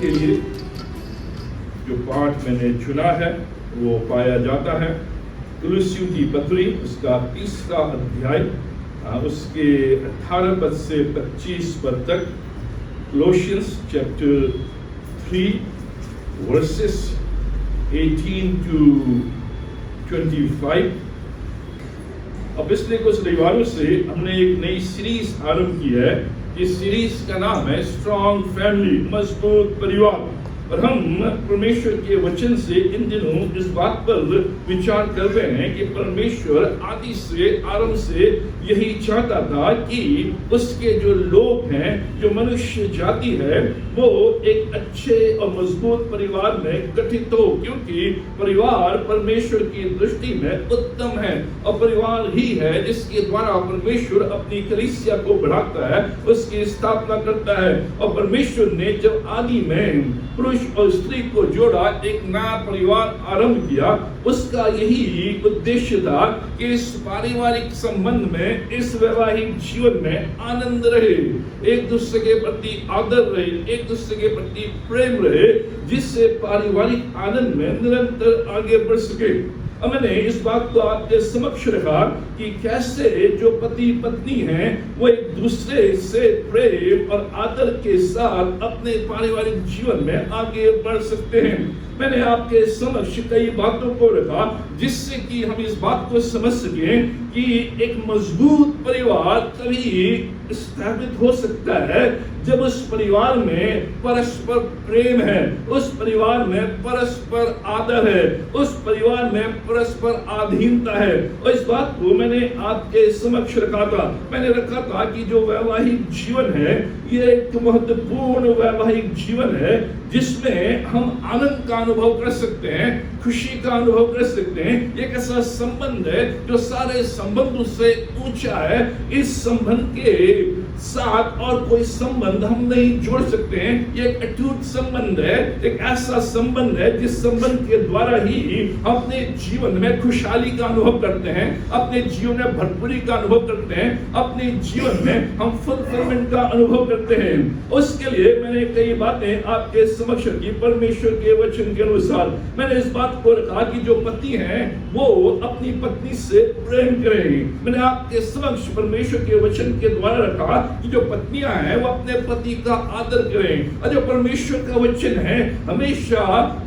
के लिए जो पाठ मैंने चुना है वो पाया जाता है कुलुस्सियों की पत्री उसका 3रा अध्याय उसके 18 पद से 25 पद तक। Colossians chapter 3 verses 18 to 25। अब पिछले कुछ रविवारों से हमने एक नई सीरीज आरंभ की है। इस सीरीज का नाम है स्ट्रॉन्ग फैमिली, मजबूत परिवार। और हम परमेश्वर के वचन से इन दिनों इस बात पर विचार कर रहे हैं कि परमेश्वर आदि से आरंभ से यही चाहता था कि उसके जो लोग हैं, जो मनुष्य जाति है, वो एक अच्छे और मजबूत परिवार में गठित हो, क्योंकि परिवार परमेश्वर की दृष्टि में उत्तम है और परिवार ही है जिसके द्वारा परमेश्वर अपनी कलीसिया को बढ़ाता है, उसकी स्थापना करता है। और परमेश्वर ने जब आदि में पुरुष और स्त्री को जोड़ा, एक नया परिवार आरंभ किया, उसका यही उद्देश्य था कि इस पारिवारिक संबंध में, इस वैवाहिक जीवन में आनंद रहे, एक दूसरे के प्रति आदर रहे, एक दूसरे के प्रति प्रेम रहे, जिससे पारिवारिक आनंद में निरंतर आगे बढ़ सके। अब मैंने इस बात को आपके समक्ष रखा कि कैसे जो पति पत्नी हैं वो एक दूसरे से प्रेम और आदर के साथ अपने पारिवारिक जीवन में आगे बढ़ सकते हैं। मैंने आपके समक्ष कई बातों को रखा जिससे कि हम इस बात को समझ सकें कि एक मजबूत परिवार तभी स्थापित हो सकता है जब उस परिवार में परस्पर प्रेम है, उस परिवार में परस्पर आदर है, उस परिवार में परस्पर अधीनता है। और इस बात को मैंने आपके समक्ष रखा था। मैंने रखा था कि जो वैवाहिक जीवन है ये एक महत्वपूर्ण वैवाहिक जीवन है जिसमें हम आनंद का अनुभव कर सकते हैं, खुशी का अनुभव कर सकते हैं। एक ऐसा संबंध है जो सारे संबंधों से ऊंचा है। इस संबंध के साथ और कोई संबंध हम नहीं जोड़ सकते हैं। ये एक अटूट संबंध है, एक ऐसा संबंध है जिस संबंध के द्वारा ही हम अपने जीवन में खुशहाली का अनुभव करते हैं, अपने जीवन में भरपूरी का अनुभव करते हैं, अपने जीवन में हम फुलफिलमेंट का अनुभव करते हैं। उसके लिए मैंने कई बातें आपके समक्ष रखी। परमेश्वर के वचन के अनुसार मैंने इस बात को रखा कि जो पति हैं वो अपनी पत्नी से प्रेम करें। मैंने आपके समक्ष परमेश्वर के वचन के द्वारा रखा कि जो पत्नियां हैं वो अपने पति का आदर करें। और जो परमेश्वर का वचन है हमेशा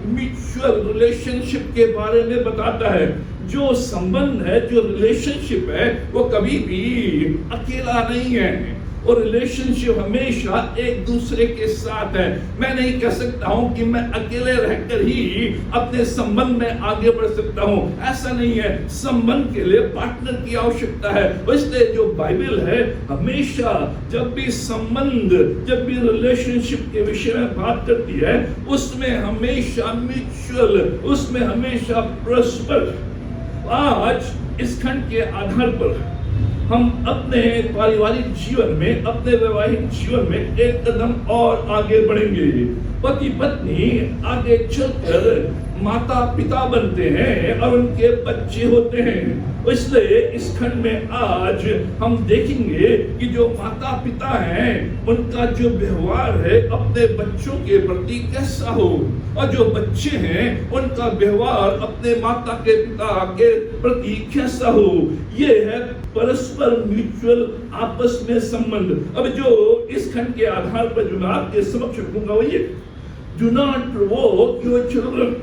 म्यूचुअल रिलेशनशिप के बारे में बताता है। जो संबंध है, जो रिलेशनशिप है, वो कभी भी अकेला नहीं है और रिलेशनशिप हमेशा एक दूसरे के साथ है। मैं नहीं कह सकता हूं कि मैं अकेले रहकर ही अपने संबंध में आगे बढ़ सकता हूं, ऐसा नहीं है। संबंध के लिए पार्टनर की आवश्यकता है। इसलिए जो बाइबल है हमेशा जब भी संबंध, जब भी रिलेशनशिप के विषय में बात करती है उसमें हमेशा म्यूचुअल, उसमें हमेशा परस्पर। आज इस खंड के आधार पर हम अपने पारिवारिक जीवन में, अपने वैवाहिक जीवन में एक कदम और आगे बढ़ेंगे। पति पत्नी आगे चलकर माता पिता बनते हैं और उनके बच्चे होते हैं। इसलिए इस खंड में आज हम देखेंगे कि जो माता पिता हैं उनका जो व्यवहार है अपने बच्चों के प्रति कैसा हो, और जो बच्चे हैं उनका व्यवहार अपने माता के पिता के प्रति कैसा हो। ये है परस्पर म्यूचुअल आपस में संबंध। अब जो इस खंड के आधार पर जो मैं आपके समक्ष रखूंगा वो ये, do not provoke your children,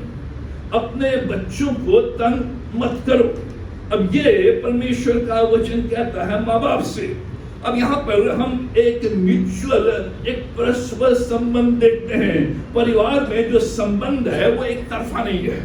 अपने बच्चों को तंग मत करो। अब ये परमेश्वर का वचन कहता है माँ बाप से। अब यहाँ पर हम एक म्यूचुअल, एक परस्पर संबंध देखते हैं। परिवार में जो संबंध है वो एक तरफा नहीं है,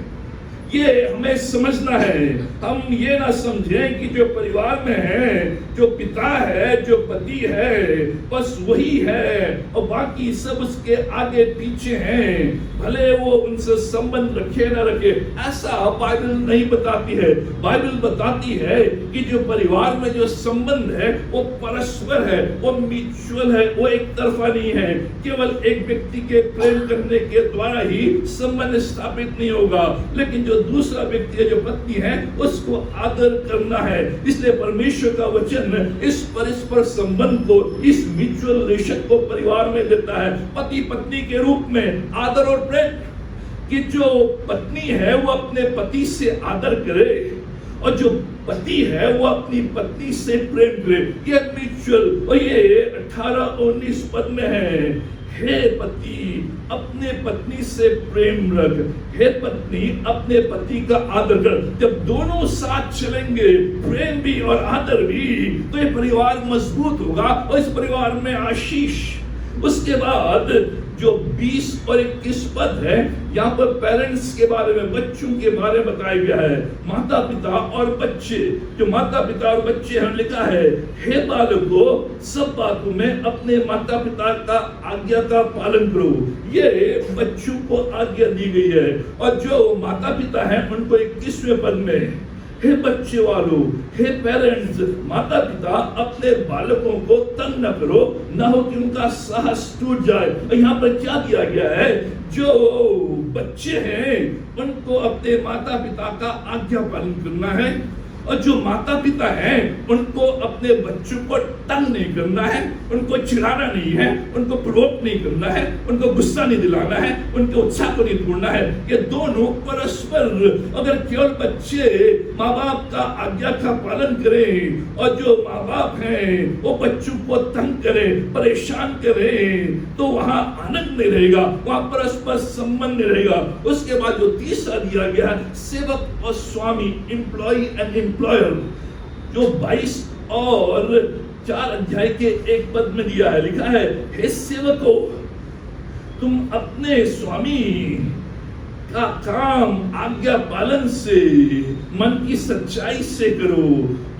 ये हमें समझना है। हम ये ना समझें कि जो परिवार में है, जो पिता है, जो पति है, बस वही है और बाकी सब उसके आगे पीछे हैं, भले वो उनसे संबंध रखे ना रखे। ऐसा बाइबल नहीं बताती है। बाइबल बताती है कि जो परिवार में जो संबंध है वो परस्पर है, वो म्यूचुअल है, वो एक तरफा नहीं है। केवल एक व्यक्ति के प्रेम करने के द्वारा ही संबंध स्थापित नहीं होगा, लेकिन जो दूसरा व्यक्ति है, जो पत्नी है, उसको आदर करना है। इसलिए परमेश्वर का वचन इस परस्पर संबंध को, इस म्यूचुअल रिलेशन को परिवार में देता है, पति पत्नी के रूप में आदर और प्रेम। कि जो पत्नी है वो अपने पति से आदर करे और जो पति है वो अपनी पत्नी से प्रेम करे। ये म्यूचुअल, और ये 18-19 पद में है, हे पति अपने पत्नी से प्रेम रख, हे पत्नी अपने पति का आदर कर। जब दोनों साथ चलेंगे, प्रेम भी और आदर भी, तो ये परिवार मजबूत होगा और इस परिवार में आशीष। उसके बाद जो 20 और 21 पद है, यहाँ पर पेरेंट्स के बारे में, बच्चों के बारे में बताया गया है, माता पिता और बच्चे। जो माता पिता और बच्चे हैं, लिखा है, हे बालकों सब बातों में अपने माता पिता का आज्ञा का पालन करो। ये बच्चों को आज्ञा दी गई है। और जो माता पिता हैं उनको 21वें पद में, हे बच्चे वालों, हे पेरेंट्स, माता पिता अपने बालकों को तंग न करो, न हो कि उनका साहस टूट जाए। और यहाँ पर क्या दिया गया है, जो बच्चे हैं उनको अपने माता पिता का आज्ञा पालन करना है, और जो माता पिता हैं उनको अपने बच्चों को तंग नहीं करना है, उनको चिढ़ाना नहीं है, उनको प्रोवोक नहीं करना है, उनको गुस्सा नहीं दिलाना है, उनके उत्साह को नहीं तोड़ना है। ये दोनों परस्पर, अगर केवल बच्चे माँ बाप का आज्ञा का पालन करें और जो माँ बाप हैं वो बच्चों को तंग करें, परेशान करें, तो वहां आनंद नहीं रहेगा, वहां परस्पर संबंध नहीं रहेगा। उसके बाद जो तीसरा दिया गया, सेवक और स्वामी, एम्प्लॉय एंड एम्प्लॉयर, जो 22 और 4 अध्याय के 1 पद में दिया है, लिखा है, हे सेवकों तुम अपने स्वामी का काम आज्ञा पालन से, मन की सच्चाई से करो।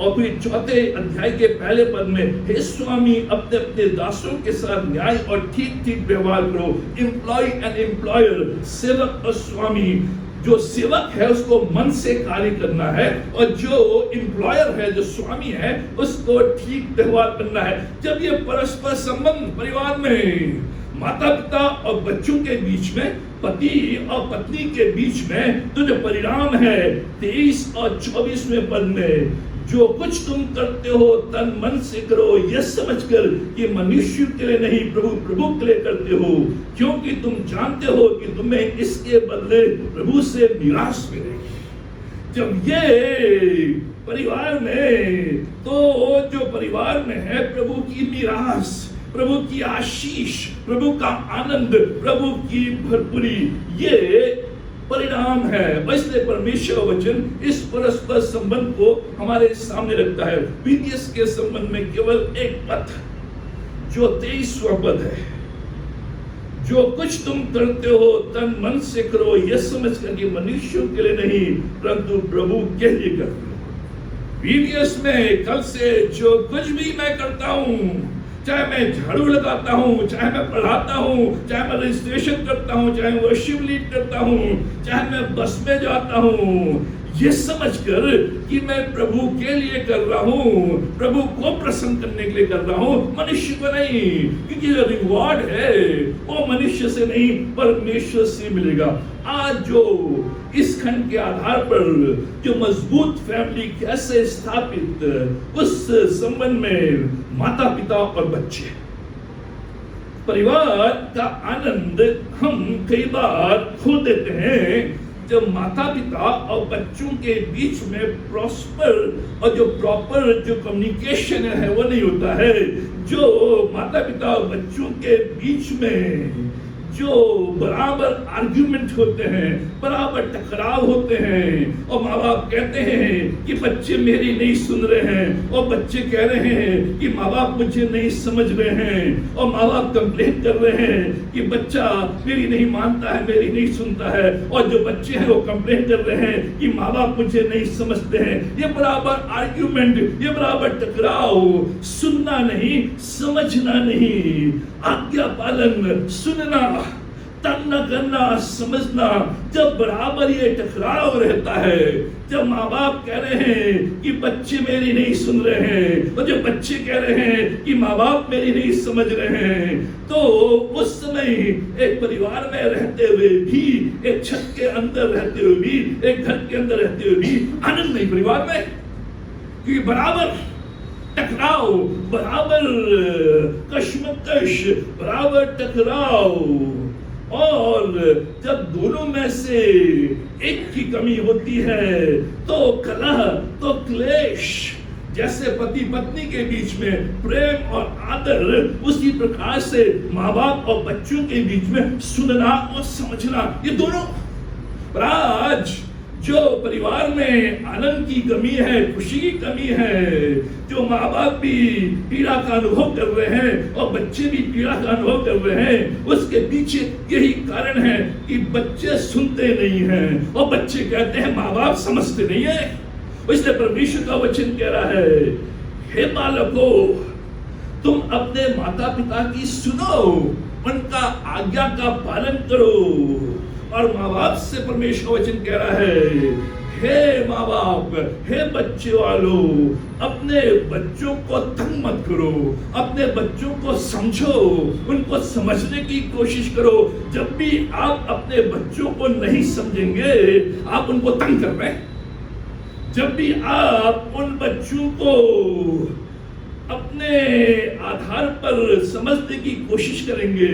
और फिर 4 अध्याय के पहले पद में, हे स्वामी अपने अपने दासों के साथ न्याय और ठीक ठीक व्यवहार करो। एम्प्लॉय एंड एम्प्लॉयर, सेवक और स्वामी, जो सेवक है उसको मन से कार्य करना है और जो एम्प्लॉयर है, जो स्वामी है, उसको ठीक व्यवहार करना है। जब ये परस्पर संबंध परिवार में, माता पिता और बच्चों के बीच में, पति और पत्नी के बीच में, तो जो परिणाम है 23 और 24वें पद में, जो कुछ तुम करते हो तन मन से करो, यह समझकर कि मनुष्य के लिए नहीं प्रभु प्रभु के लिए करते हो, क्योंकि तुम जानते हो कि तुम्हें इसके बदले प्रभु से मीरास मिलेगी। जब ये परिवार में, तो जो परिवार में है प्रभु की मीरास, प्रभु की आशीष, प्रभु का आनंद, प्रभु की भरपूरी, ये परिणाम है। इसलिए परमेश्वर वचन इस परस्पर संबंध को हमारे सामने रखता है। बीटीएस के संबंध में केवल एक पद, जो 23वां पद है, जो कुछ तुम करते हो तन मन से करो, यह समझकर कि मनुष्यों के लिए नहीं परंतु प्रभु के लिए करते हो। बीटीएस में कल से जो कुछ भी मैं करता हूँ, चाहे मैं झाड़ू लगाता हूँ, चाहे मैं पढ़ाता हूँ, चाहे मैं रजिस्ट्रेशन करता हूँ, चाहे वर्शिप लीड करता हूँ, चाहे मैं बस में जाता हूँ, ये समझकर कि मैं प्रभु के लिए कर रहा हूँ, प्रभु को प्रसन्न करने के लिए कर रहा हूँ, मनुष्य को नहीं। क्योंकि जो रिवॉर्ड है वो मनुष्य से नहीं परमेश्वर से मिलेगा। आज जो इस खंड के आधार पर जो मजबूत फैमिली कैसे स्थापित, उस संबंध में माता पिता और बच्चे, परिवार का आनंद हम कई बार खो देते हैं जब माता पिता और बच्चों के बीच में प्रॉस्पर और जो प्रॉपर जो कम्युनिकेशन है वो नहीं होता है। जो माता पिता और बच्चों के बीच में जो बराबर आर्ग्यूमेंट होते हैं, बराबर टकराव होते हैं, और माँ बाप कहते हैं कि बच्चे मेरी नहीं सुन रहे हैं, और बच्चे कह रहे हैं कि माँ बाप मुझे नहीं समझ रहे हैं, और माँ बाप कंप्लेन कर रहे हैं कि बच्चा मेरी नहीं मानता है, मेरी नहीं सुनता है, और जो बच्चे हैं वो कंप्लेन कर रहे हैं कि माँ बाप मुझे नहीं समझते हैं। ये बराबर आर्ग्यूमेंट, ये बराबर टकराव, सुनना नहीं, समझना नहीं, आज्ञा पालन, सुनना, तंग न करना, समझना। जब बराबर ये टकराव रहता है, जब माँ बाप कह रहे हैं कि बच्चे मेरी नहीं सुन रहे हैं और जब बच्चे कह रहे हैं कि माँ बाप मेरी नहीं समझ रहे हैं, तो उस समय एक परिवार में रहते हुए भी, एक छत के अंदर रहते हुए भी, एक घर के अंदर रहते हुए भी आनंद नहीं परिवार में, क्योंकि बराबर टकराव, बराबर कश्मकश, बराबर टकराव। और जब दोनों में से एक की कमी होती है तो कलह, तो क्लेश। जैसे पति पत्नी के बीच में प्रेम और आदर, उसी प्रकार से माँ बाप और बच्चों के बीच में सुनना और समझना, ये दोनों। पर आज जो परिवार में आनंद की कमी है, खुशी की कमी है, जो माँ बाप भी पीड़ा का अनुभव कर रहे हैं और बच्चे भी पीड़ा का अनुभव कर रहे हैं, उसके पीछे यही कारण है कि बच्चे सुनते नहीं हैं और बच्चे कहते हैं माँ बाप समझते नहीं है। इसलिए परमेश्वर का वचन कह रहा है, हे बालकों, तुम अपने माता पिता की सुनो, उनका आज्ञा का पालन करो। और माँ बाप से परमेश्वर का वचन कह रहा है, हे माँ बाप, हे बच्चे वालों, अपने बच्चों को तंग मत करो, अपने बच्चों को समझो, उनको समझने की कोशिश करो। जब भी आप अपने बच्चों को नहीं समझेंगे, आप उनको तंग कर रहे हैं। जब भी आप उन बच्चों को अपने आधार पर समझने की कोशिश करेंगे,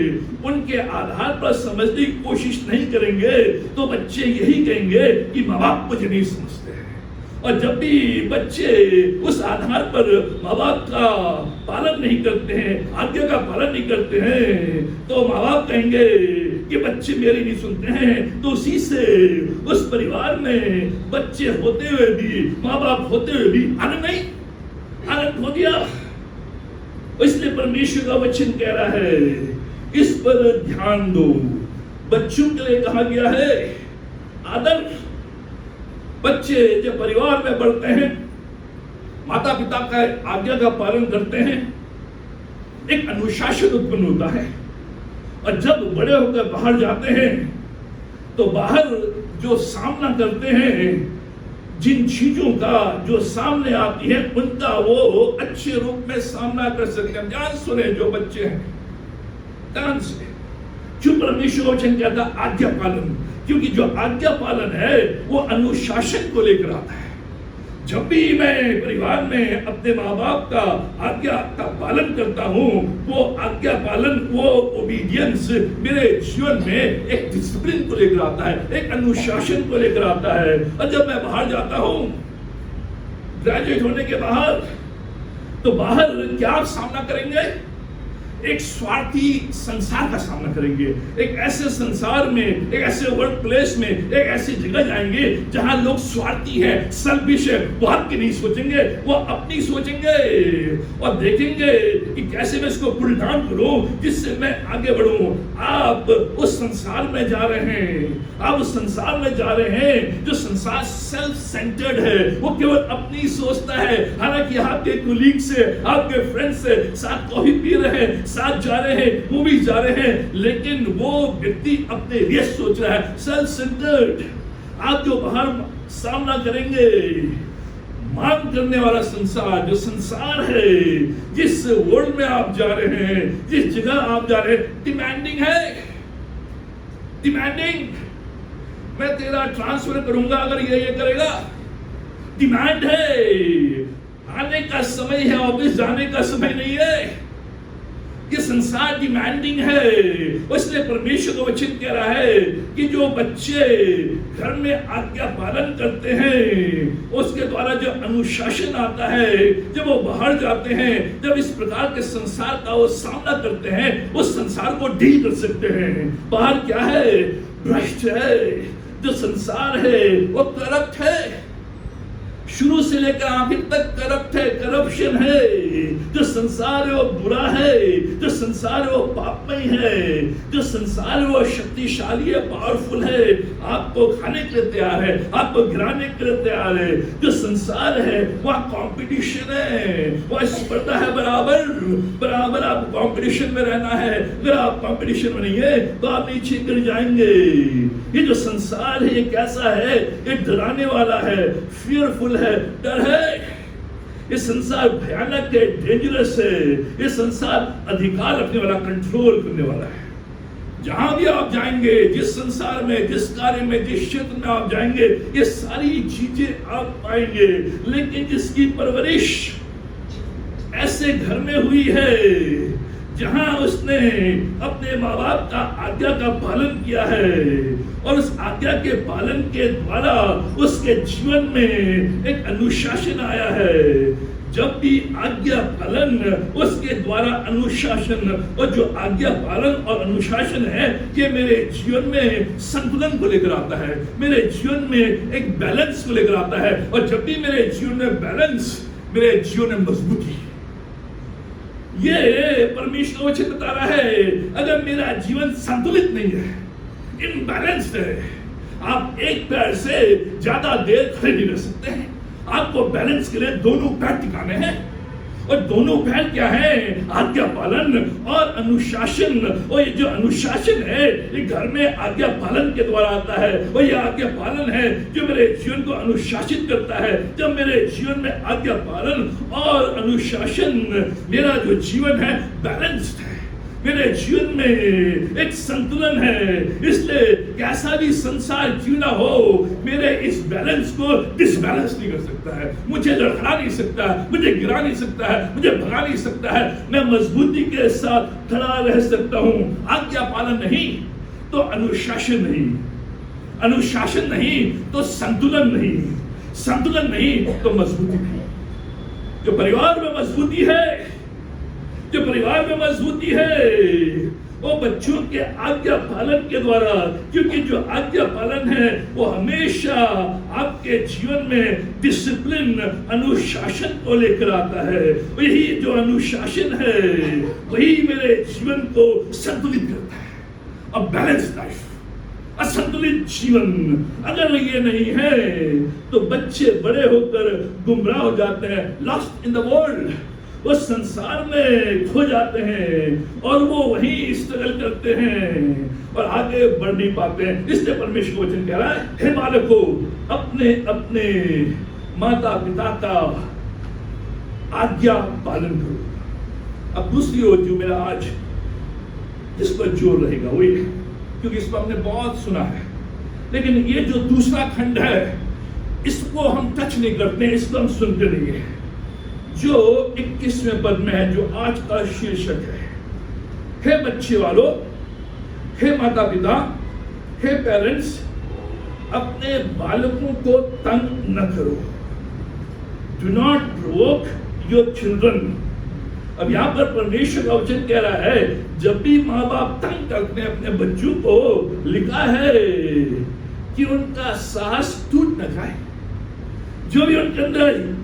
उनके आधार पर समझने की कोशिश नहीं करेंगे, तो बच्चे यही कहेंगे कि माँ बाप मुझे नहीं समझते हैं। और जब भी बच्चे उस आधार पर माँ बाप का पालन नहीं करते हैं, आज्ञा का पालन नहीं करते हैं, तो माँ बाप कहेंगे कि बच्चे मेरी नहीं सुनते हैं। तो उसी से उस परिवार में बच्चे होते हुए भी, माँ बाप होते हुए भी आनंद नहीं, आनंद हो गया। इसलिए परमेश्वर का वचन कह रहा है, इस पर ध्यान दो। बच्चों के लिए कहा गया है आदर। बच्चे जब परिवार में बढ़ते हैं, माता पिता का आज्ञा का पालन करते हैं, एक अनुशासन उत्पन्न होता है। और जब बड़े होकर बाहर जाते हैं, तो बाहर जो सामना करते हैं, जिन चीजों का जो सामने आती है, उनका वो अच्छे रूप में सामना कर सकते हैं। ध्यान सुने जो बच्चे हैं, ध्यान से। क्यों परमेश्वर वचन कहता आज्ञा पालन? क्योंकि जो आज्ञा पालन है वो अनुशासन को लेकर आता है। जब भी मैं परिवार में अपने माँ बाप का आज्ञा का पालन करता हूँ, वो आज्ञा पालन, वो ओबीडियंस मेरे जीवन में एक डिसिप्लिन को लेकर आता है, एक अनुशासन को लेकर आता है। और जब मैं बाहर जाता हूँ, ग्रेजुएट होने के बाद, तो बाहर क्या आप सामना करेंगे? एक स्वार्थी संसार का सामना करेंगे। एक ऐसे संसार में, एक ऐसे वर्क प्लेस में, एक ऐसी जगह जाएंगे जहां लोग स्वार्थी है, सेल्फिश है, वो आपकी नहीं सोचेंगे, वो अपनी सोचेंगे और देखेंगे कि कैसे मैं इसको पुल डाउन करूं जिससे मैं आगे बढ़ूं। आप उस संसार में जा रहे हैं, आप उस संसार में जा रहे हैं जो संसार सेल्फ सेंटर्ड है, वो केवल अपनी सोचता है। हालांकि आपके कुलीग से, आपके फ्रेंड से साथ कॉफी पी रहे हैं, साथ जा रहे हैं, मूवी जा रहे हैं, लेकिन वो व्यक्ति अपने लिए सोच रहा है, सेल्फ सेंटर्ड। आप जो बाहर सामना करेंगे, मांग करने वाला संसार, जो संसार है, जिस वर्ल्ड में आप जा रहे हैं, जिस जगह आप जा रहे हैं, डिमांडिंग है, डिमांडिंग। मैं तेरा ट्रांसफर करूंगा अगर ये करेगा, डिमांड है। आने का समय है, ऑफिस जाने का समय नहीं है। ये संसार डिमांडिंग है। इसलिए परमेश्वर का वचन कह रहा है कि जो बच्चे घर में आज्ञा पालन करते हैं, उसके द्वारा जो अनुशासन आता है, जब वो बाहर जाते हैं, जब इस प्रकार के संसार का वो सामना करते हैं, उस संसार को डील कर सकते हैं। बाहर क्या है? भ्रष्ट है, जो संसार है वो करप्ट है, शुरू से लेकर आखिर तक करप्ट है, करप्शन है। जो संसार है वो बुरा है, जो संसार है वो पापमय है, जो संसार है वो शक्तिशाली है, पावरफुल है, आपको खाने के लिए तैयार है, आपको गिराने के लिए तैयार है। जो संसार है वह कंपटीशन है, वह स्पर्धा है, बराबर बराबर आपको कंपटीशन में रहना है। अगर आप कंपटीशन में नहीं है तो आप नीचे गिर जाएंगे। ये जो संसार है ये कैसा है? ये डराने वाला है, फियरफुल है, डर है। ये संसार भयानक है, डेंजरस है। ये संसार अधिकार रखने वाला, कंट्रोल करने वाला है। जहां भी आप जाएंगे, जिस संसार में, जिस कार्य में, जिस क्षेत्र में आप जाएंगे, ये सारी चीजें आप पाएंगे। लेकिन जिसकी परवरिश ऐसे घर में हुई है जहां उसने अपने माँ बाप का आज्ञा का पालन किया है और उस आज्ञा के पालन के द्वारा उसके जीवन में एक अनुशासन आया है। जब भी आज्ञा पालन, उसके द्वारा अनुशासन, और जो आज्ञा पालन और अनुशासन है ये मेरे जीवन में संतुलन को लेकर आता है, मेरे जीवन में एक बैलेंस को लेकर आता है। और जब भी मेरे जीवन में बैलेंस, मेरे जीवन में मजबूती। ये परमेश्वर वचन बता रहा है, अगर मेरा जीवन संतुलित नहीं है, इनबैलेंस्ड है, आप एक पैर से ज्यादा देर खड़े नहीं रह सकते हैं। आपको बैलेंस के लिए दोनों पैर टिकाने हैं। और दोनों पैर क्या है? आज्ञा पालन और अनुशासन। और ये जो अनुशासन है ये घर में आज्ञा पालन के द्वारा आता है। और ये आज्ञा पालन है जो मेरे जीवन को अनुशासित करता है। जब मेरे जीवन में आज्ञा पालन और अनुशासन, मेरा जो जीवन है बैलेंस्ड है, मेरे जीवन में एक संतुलन है। इसलिए कैसा भी संसार जीना हो, मेरे इस बैलेंस को डिसबैलेंस नहीं कर सकता है, मुझे लड़खड़ा नहीं सकता है, मुझे गिरा नहीं सकता है, मुझे भगा नहीं सकता है। मैं मजबूती के साथ खड़ा रह सकता हूँ। आज्ञा पालन नहीं तो अनुशासन नहीं, अनुशासन नहीं तो संतुलन नहीं, संतुलन नहीं तो मजबूती नहीं। जो परिवार में मजबूती है, जो परिवार में मजबूती है वो बच्चों के आज्ञा पालन के द्वारा, क्योंकि जो आज्ञा पालन है वो हमेशा आपके जीवन में डिसिप्लिन, अनुशासन को लेकर आता है। यही जो अनुशासन है वही मेरे जीवन को संतुलित करता है। अ बैलेंस्ड लाइफ, असंतुलित जीवन अगर ये नहीं है तो बच्चे बड़े होकर गुमराह हो जाते हैं, लॉस्ट इन द वर्ल्ड, वो संसार में खो जाते हैं और वो वहीं स्ट्रगल करते हैं और आगे बढ़ नहीं पाते हैं। इसलिए परमेश्वर वचन कह रहा है, हे बालकों, अपने अपने माता पिता का आज्ञा पालन करो। अब दूसरी ओर जो मेरा आज जिस पर जोर रहेगा वो ये, क्योंकि इस पर हमने बहुत सुना है, लेकिन ये जो दूसरा खंड है इसको हम टच नहीं करते हैं, इसको हम सुनते नहीं है। जो 21वें पद में है, जो आज का शीर्षक है, हे बच्चे वालों, हे माता पिता, हे पेरेंट्स, अपने बालकों को तंग न करो। Do not provoke your children. अब यहाँ पर परमेश्वर का वचन कह रहा है, जब भी माँ बाप तंग करते हैं अपने बच्चों को, लिखा है कि उनका साहस टूट न जाए। जो भी उनके अंदर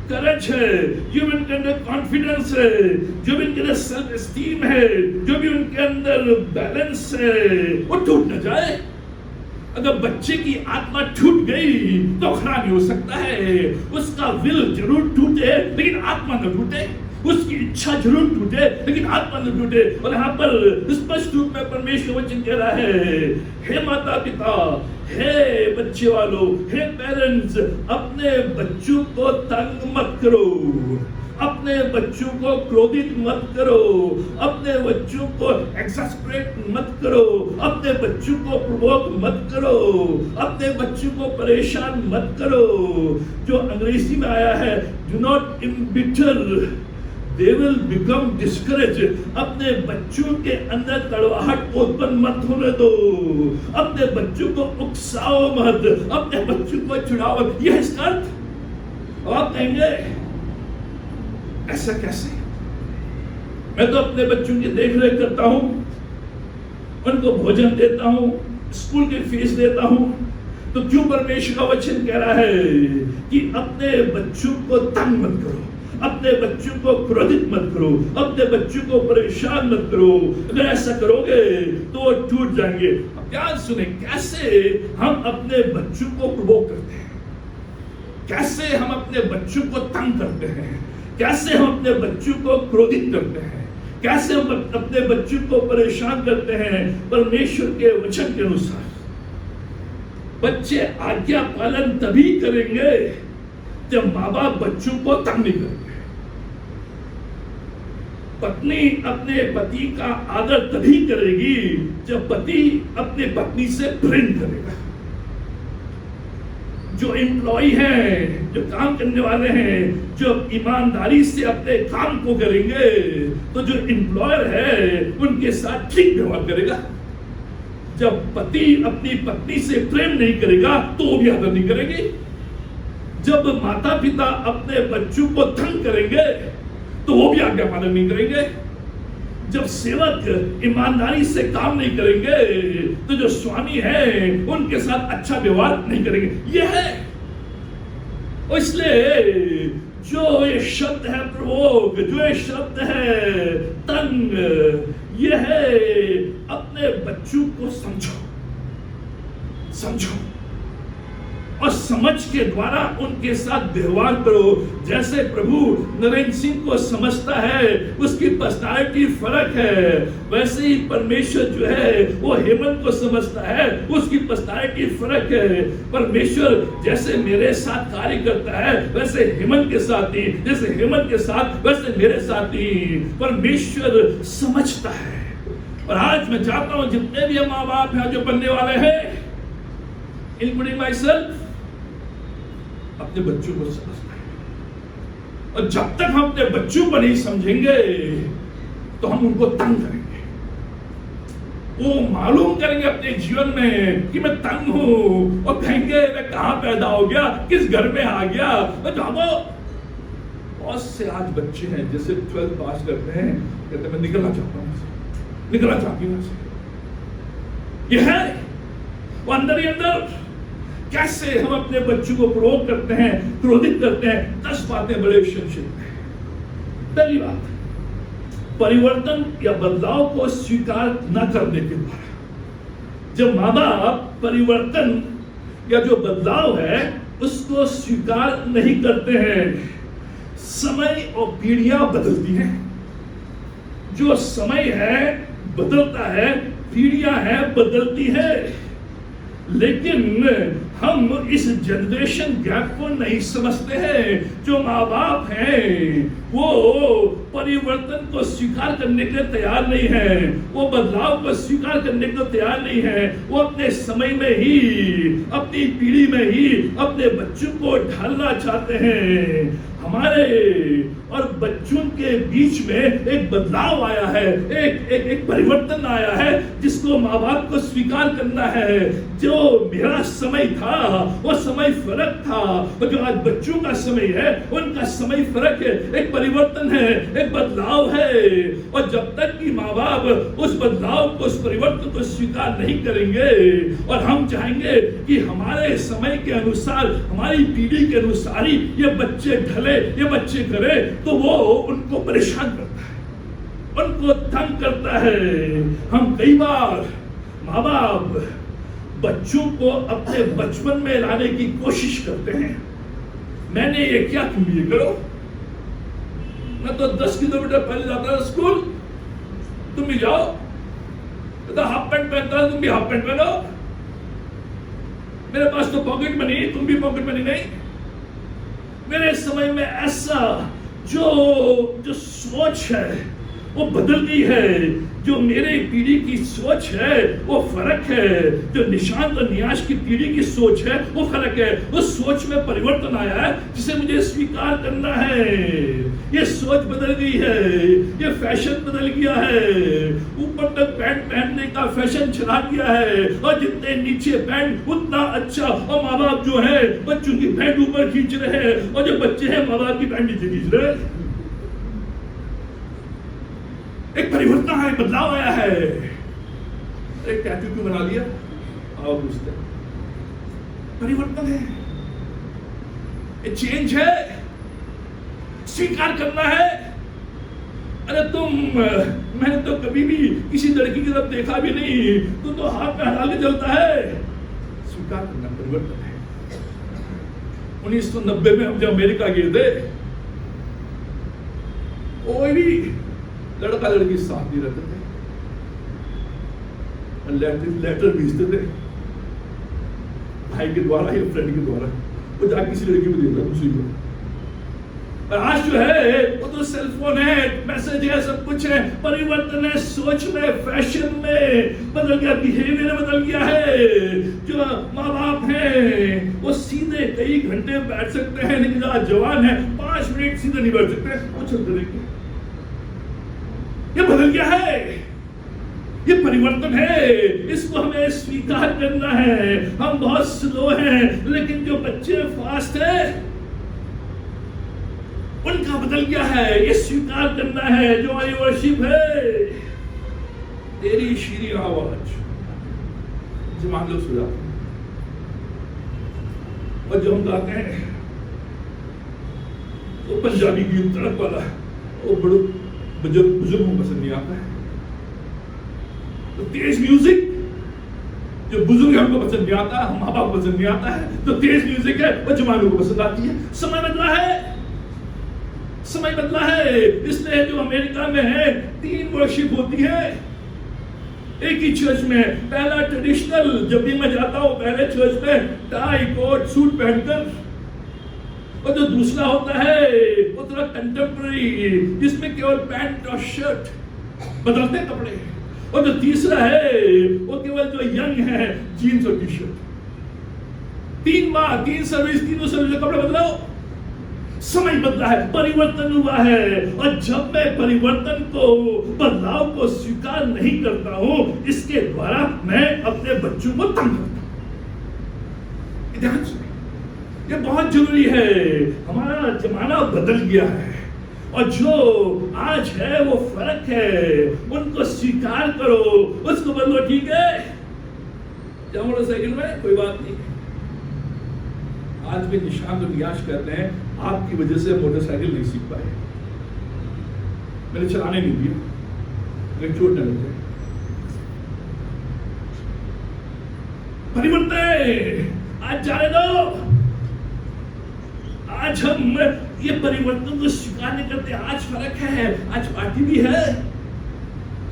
करेज है, जो भी उनके अंदर कॉन्फिडेंस है, जो भी उनके अंदर सेल्फ एस्टीम है, जो भी उनके अंदर बैलेंस है, वो टूट न जाए। अगर बच्चे की आत्मा टूट गई तो खड़ा नहीं हो सकता है। उसका विल जरूर टूटे लेकिन आत्मा न टूटे, उसकी इच्छा जरूर टूटे लेकिन आत्मा न टूटे। और यहाँ पर स्पष्ट रूप में परमेश्वर वचन कह रहा है, हे माता पिता, हे बच्चे वालों, हे पेरेंट्स, अपने बच्चों को तंग मत करो, अपने बच्चों को क्रोधित मत करो, अपने बच्चों को एक्सैस्परेट मत करो, अपने बच्चों को प्रोवोक मत करो, अपने बच्चों को परेशान मत करो। जो अंग्रेजी में आया है, do not embitter, they will become discouraged। अपने बच्चों के अंदर कड़वाहट उत्पन्न मत होने दो, अपने बच्चों को उकसाओ मत, अपने बच्चों को चिढ़ाओ मत। यह इसका अर्थ। आप कहेंगे ऐसा कैसे? मैं तो अपने बच्चों की देख रेख करता हूँ, उनको भोजन देता हूँ, स्कूल की फीस देता हूँ, तो क्यों परमेश्वर का वचन कह रहा है कि अपने बच्चों को तंग मत करो, अपने बच्चों को क्रोधित मत करो, अपने बच्चों को परेशान मत करो। अगर ऐसा करोगे तो वो टूट जाएंगे। अब ध्यान सुने, कैसे हम अपने बच्चों को प्रोवोक करते हैं, कैसे हम अपने बच्चों को तंग करते हैं, कैसे हम अपने बच्चों को क्रोधित करते हैं, कैसे हम अपने बच्चों को परेशान करते हैं। परमेश्वर के वचन के अनुसार बच्चे आज्ञा पालन तभी करेंगे जब माँ बाप बच्चों को तंग नहीं करेंगे। पत्नी अपने पति का आदर तभी करेगी जब पति अपने पत्नी से प्रेम करेगा। जो एम्प्लॉय हैं, जो काम करने वाले हैं, जो ईमानदारी से अपने काम को करेंगे, तो जो एम्प्लॉयर है उनके साथ ठीक व्यवहार करेगा। जब पति अपनी पत्नी से प्रेम नहीं करेगा तो वो भी आदर नहीं करेगी। जब माता पिता अपने बच्चों को तंग करेंगे तो वो भी आज्ञा पालन नहीं करेंगे। जब सेवक ईमानदारी से काम नहीं करेंगे तो जो स्वामी है उनके साथ अच्छा व्यवहार नहीं करेंगे। यह है, इसलिए जो ये शब्द है प्रवोक, जो ये शब्द है तंग, यह है अपने बच्चों को समझो और समझ के द्वारा उनके साथ व्यवहार करो। जैसे प्रभु नरेंद्र सिंह को समझता है, उसकी पर्सनालिटी फर्क है, वैसे ही परमेश्वर जो है वो हेमंत को समझता है, उसकी पर्सनालिटी फर्क है। परमेश्वर जैसे मेरे साथ कार्य करता है वैसे हेमंत के साथ ही, जैसे हेमंत के साथ वैसे मेरे साथ ही परमेश्वर समझता है। और आज मैं चाहता हूं जितने भी माँ बाप हैं जो बनने वाले हैं, इंक्लूडिंग माई सेल्फ, अपने बच्चों को समझना है। और जब तक हम अपने बच्चों को नहीं समझेंगे तो हम उनको तंग करेंगे। वो मालूम करेंगे अपने जीवन में कि मैं तंग हूं, और कहेंगे मैं कहां पैदा हो गया, किस घर में आ गया। मैं जानो बहुत से आज बच्चे हैं जैसे 12th पास करते हैं, कहते मैं निकलना चाहता हूं, निकलना चाहती हूं। यह है वो अंदर ही अंदर कैसे हम अपने बच्चों को प्रोवोक करते हैं, क्रोधित करते हैं। 10 बातें बड़े रिलेशनशिप में। पहली बात, परिवर्तन या बदलाव को स्वीकार न करने के द्वारा। जब माँ बाप परिवर्तन या जो बदलाव है उसको स्वीकार नहीं करते हैं, समय और पीढ़ियां बदलती हैं। जो समय है बदलता है, पीढ़ियां हैं बदलती है, लेकिन हम इस जनरेशन गैप को नहीं समझते हैं। जो माँ बाप हैं वो परिवर्तन को स्वीकार करने के लिए तैयार नहीं है, वो बदलाव को स्वीकार करने के लिए तैयार नहीं है। वो अपने समय में ही, अपनी पीढ़ी में ही अपने बच्चों को ढालना चाहते हैं। हमारे और बच्चों के बीच में एक बदलाव आया है, एक परिवर्तन आया है जिसको माँ बाप को स्वीकार करना है। जो मेरा समय था वो समय फर्क था, और जो आज बच्चों का समय है उनका समय फर्क है। एक परिवर्तन है, एक बदलाव है, और जब तक कि माँ बाप उस बदलाव को, उस परिवर्तन को स्वीकार नहीं करेंगे और हम चाहेंगे कि हमारे समय के अनुसार, हमारी पीढ़ी के अनुसार ही ये बच्चे ढले, ये बच्चे करे, तो वो उनको परेशान करता है, उनको तंग करता है। हम कई बार माँ बाप बच्चों को अपने बचपन में लाने की कोशिश करते हैं। मैंने ये क्या, तुम ये करो। मैं तो 10 किलोमीटर पहले जाता था स्कूल, तुम भी जाओ। तो हाफ पैंट पहनता है, तुम भी हाफ पैंट पहनो। मेरे पास तो पॉकेट मनी, तुम भी पॉकेट मनी नहीं। मेरे समय में ऐसा जो सोच है वो बदल गई है। जो मेरे पीढ़ी की सोच है वो फर्क है, जो निशांत और नियाश की पीढ़ी की सोच है वो फर्क है। उस सोच में परिवर्तन आया है जिसे मुझे स्वीकार करना है। ये सोच बदल गई है, ये फैशन बदल गया है। ऊपर तक पैंट पहनने का फैशन चला गया है, और जितने नीचे पैंट उतना अच्छा। और माँ बाप जो है बच्चों की पैंट ऊपर खींच रहे हैं, और जो बच्चे हैं माँ बाप की पैंट नीचे खींच रहे हैं। एक परिवर्तन है, बदलाव आया है। एक टैटू क्यों बना लिया? आओ पूछते हैं। परिवर्तन है, ये चेंज है, स्वीकार करना है। अरे मैंने तो कभी भी किसी लड़की की तरफ देखा भी नहीं, तू तो हाथ में हटा के चलता है। स्वीकार करना परिवर्तन है। 1990 में हम जब अमेरिका गए थे, कोई भी लड़का लड़की साथ नहीं रहते थे, लेटर भेजते थे भाई के द्वारा या फ्रेंड के द्वारा, वो जाके किसी लड़की को देता दूसरी को। और आज जो है वो तो सेलफोन है, मैसेज है, सब कुछ है। परिवर्तन है सोच में, फैशन में बदल गया, बिहेवियर बदल गया है। जो माँ बाप हैं वो सीधे कई घंटे बैठ सकते हैं, लेकिन जो जवान है 5 मिनट सीधे नहीं बैठ सकते, वो चलते रहेंगे। ये बदल गया है, ये परिवर्तन है, इसको हमें स्वीकार करना है। हम बहुत स्लो हैं, लेकिन जो बच्चे फास्ट हैं उनका बदल गया है, ये स्वीकार करना है। जो हमारी वर्शिप है, तेरी शीरी आवाज जमान लोग सुना, और जो हम गाते हैं वो पंजाबी गीत तड़क वाला, वो बड़े बुजुर्गों को पसंद नहीं आता है। तो तेज म्यूजिक जो बुजुर्ग हमको पसंद नहीं आता, हम माँ बाप पसंद नहीं आता है, तो तेज म्यूजिक है वो जवानों को पसंद आती है। समय बदला है, समय बदला है। इसलिए जो अमेरिका में है 3 वर्शिप होती है एक ही चर्च में। पहला ट्रेडिशनल, जब भी मैं जाता हूं पहले चर्च में टाई कोट सूट पहनकर, और जो दूसरा होता है वो थोड़ा कंटेम्पररी, जिसमें केवल पैंट और शर्ट, बदलते कपड़े। और जो तीसरा है वो केवल जो यंग है जीन्स और टी शर्ट। 3 बार 3 सर्विस, तीनों सर्विस कपड़े बदलाओ। समय बदला है, परिवर्तन हुआ है। और जब मैं परिवर्तन को, बदलाव को स्वीकार नहीं करता हूं, इसके द्वारा मैं अपने बच्चों को तंग करता हूं। ध्यान सुनिए, ये बहुत जरूरी है। हमारा जमाना बदल गया है, और जो आज है वो फर्क है, उनको स्वीकार करो, उसको बदलो। ठीक है, जाओ मोटरसाइकिल में, कोई बात नहीं। आज भी निशान तो नियाश करते हैं, आपकी वजह से मोटरसाइकिल नहीं सीख पाए, मैंने चलाने नहीं दिया, मेरे चोट न लगे। परिवर्तन आज जाने दो। आज हम ये परिवर्तन को स्वीकार नहीं करते। आज फर्क है, आज पार्टी भी है,